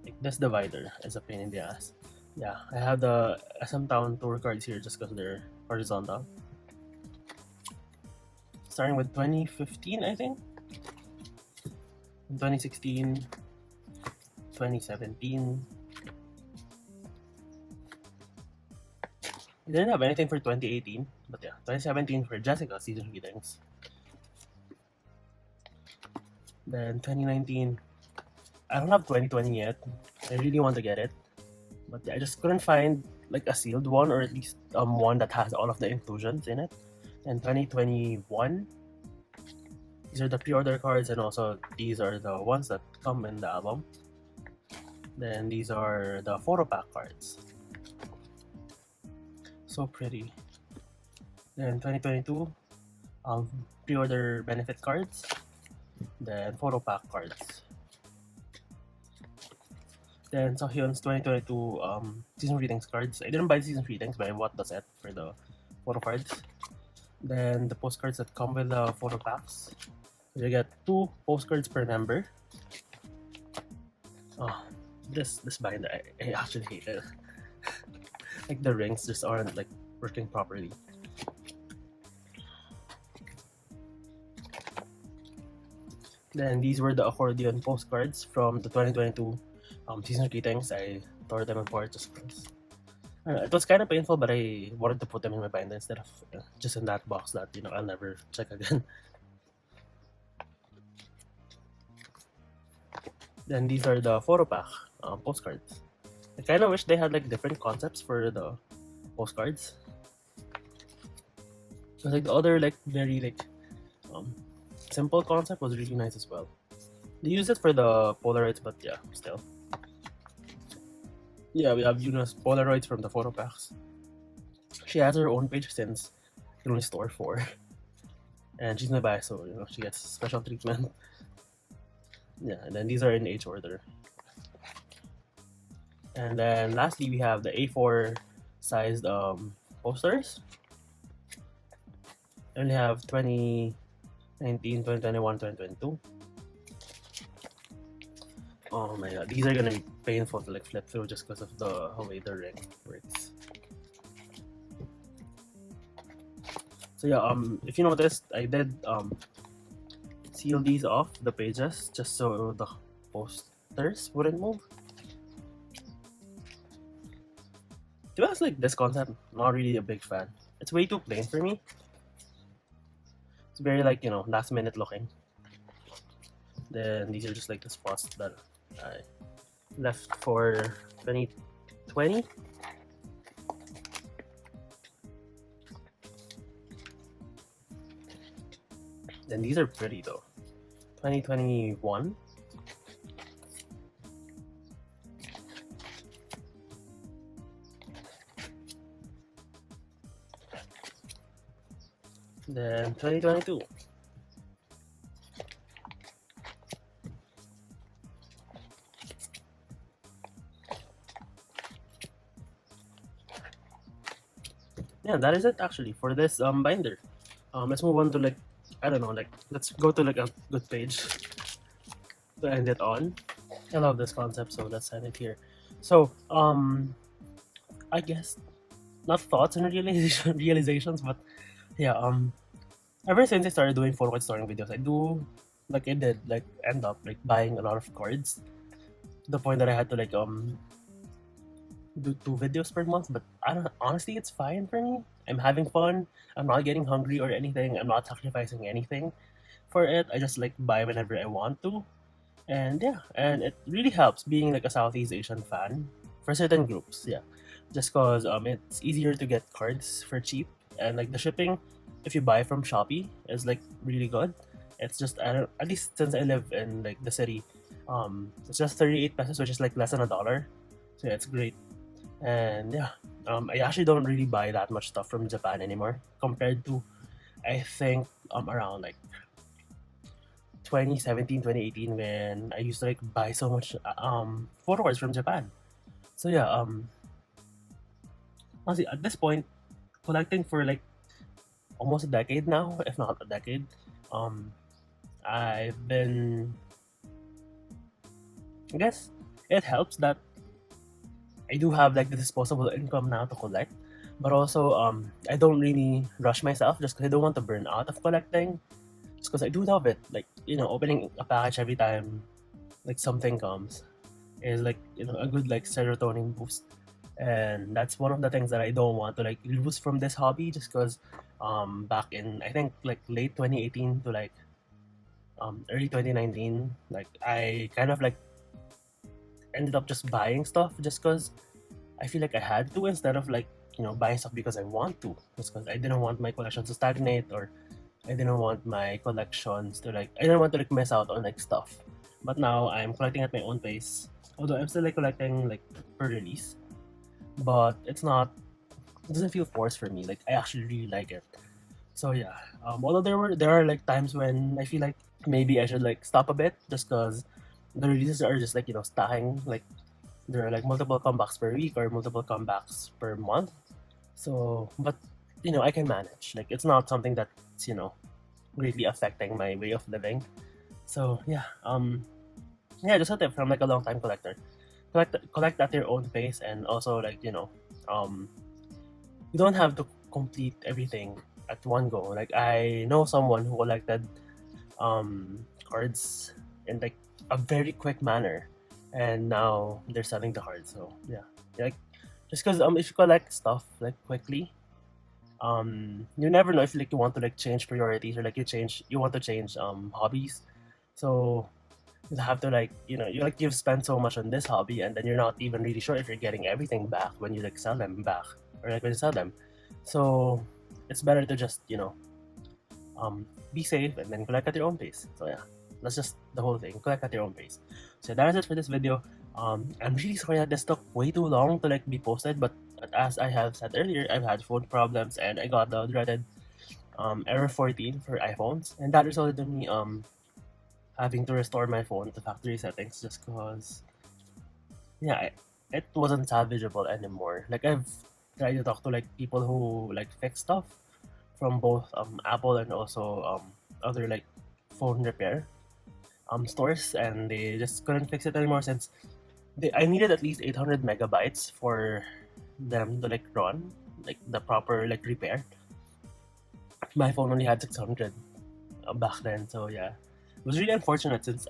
Like this divider is a pain in the ass. Yeah, I have the SM Town tour cards here just because they're horizontal. Starting with 2015, I think. 2016, 2017. I didn't have anything for 2018, but yeah, 2017 for Jessica season greetings. Then 2019, I don't have 2020 yet. I really want to get it, but yeah, I just couldn't find like a sealed one, or at least one that has all of the inclusions in it. And 2021, these are the pre-order cards, and also these are the ones that come in the album. Then these are the photo pack cards. So pretty. Then 2022, pre-order benefit cards. Then photo pack cards. Then Sohyun's 2022 season greetings cards. I didn't buy season greetings, but I bought the set for the photo cards. Then the postcards that come with the photo packs. So you get 2 postcards per member. Oh, this binder, I actually hate it. Like the rings just aren't like working properly. Then these were the accordion postcards from the 2022 season greetings. I tore them apart just because it was kind of painful, but I wanted to put them in my binder instead of just in that box that I'll never check again. Then these are the photo pack postcards. I kind of wish they had like different concepts for the postcards. So like the other like very like simple concept was really nice as well. They used it for the Polaroids, but yeah, still. Yeah, we have Yuna's Polaroids from the photo packs. She has her own page since you can only store 4. And she's my buy, so she gets special treatment. Yeah, and then these are in H order. And then lastly, we have the A4 sized posters. I only have 2019, 2021, 2022. Oh my god, these are gonna be painful to like flip through just because of the way the ring works. So yeah, if you noticed, I did seal these off the pages just so the posters wouldn't move. To be honest, like this concept, not really a big fan. It's way too plain for me. It's very like, you know, last minute looking. Then these are just like the spots that I left for 2020. Then these are pretty though. 2021. Then 2022. Yeah, that is it actually for this binder. Let's move on to like, I don't know, like let's go to like a good page to end it on. I love this concept, so let's end it here. So I guess not thoughts and realizations, but yeah, ever since I started doing photo card storing videos, I did like end up like buying a lot of cards to the point that I had to like do 2 videos per month. But I don't, honestly, it's fine for me. I'm having fun. I'm not getting hungry or anything. I'm not sacrificing anything for it. I just like buy whenever I want to, and yeah, and it really helps being like a Southeast Asian fan for certain groups. Yeah, just cause it's easier to get cards for cheap, and like the shipping, if you buy from Shopee, is like really good. It's just, I don't, at least since I live in like the city, it's just 38 pesos, which is like less than $1. So yeah, it's great. And yeah, I actually don't really buy that much stuff from Japan anymore compared to, I think, around like 2017, 2018, when I used to like buy so much photo cards from Japan. So yeah, honestly, at this point, collecting for like almost a decade now, if not a decade, I've been, I guess it helps that I do have like the disposable income now to collect, but also I don't really rush myself just because I don't want to burn out of collecting, just because I do love it. Like, you know, opening a package every time like something comes is like, you know, a good like serotonin boost, and that's one of the things that I don't want to like lose from this hobby, just because back in, I think, like late 2018 to like early 2019, like I kind of like ended up just buying stuff just because I feel like I had to, instead of like, you know, buying stuff because I want to, just because I didn't want my collection to stagnate, or I didn't want my collections to like, I didn't want to like miss out on like stuff. But now I'm collecting at my own pace, although I'm still like collecting like per release, but it doesn't feel forced for me. Like I actually really like it. So yeah, although there are like times when I feel like maybe I should like stop a bit, just because the releases are just like, you know, stacking. Like there are like multiple comebacks per week or multiple comebacks per month. So, but you know, I can manage. Like it's not something that's, you know, greatly affecting my way of living. So yeah, yeah, just a tip from like a long time collector: collect at your own pace, and also like, you know, you don't have to complete everything at one go. Like I know someone who collected cards in like a very quick manner, and now they're selling the cards. So yeah, like just because if you collect stuff like quickly, you never know if like you want to like change priorities, or like you want to change hobbies. So you have to like, you know, you've spent so much on this hobby, and then you're not even really sure if you're getting everything back when you like sell them back, or like when you sell them. So it's better to just, you know, be safe and then collect at your own pace. So yeah, that's just the whole thing. Collect at your own pace. So that is it for this video. I'm really sorry that this took way too long to like be posted, but as I have said earlier, I've had phone problems, and I got the dreaded error 14 for iPhones, and that resulted in me having to restore my phone to factory settings, just because, yeah, it wasn't salvageable anymore. Like I've tried to talk to like people who like fix stuff from both Apple and also other like phone repair, stores, and they just couldn't fix it anymore since I needed at least 800 megabytes for them to like run like the proper like repair. My phone only had 600 back then, so yeah, it was really unfortunate since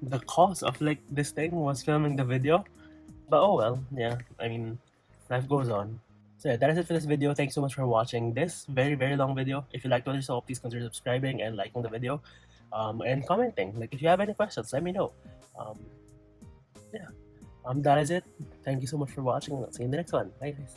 the cause of like this thing was filming the video, but oh well, yeah, I mean, life goes on. So yeah, that is it for this video. Thanks so much for watching this very long video. If you liked what you saw, please consider subscribing and liking the video, and commenting. Like if you have any questions, let me know. Yeah, that is it. Thank you so much for watching, and I'll see you in the next one. Bye guys.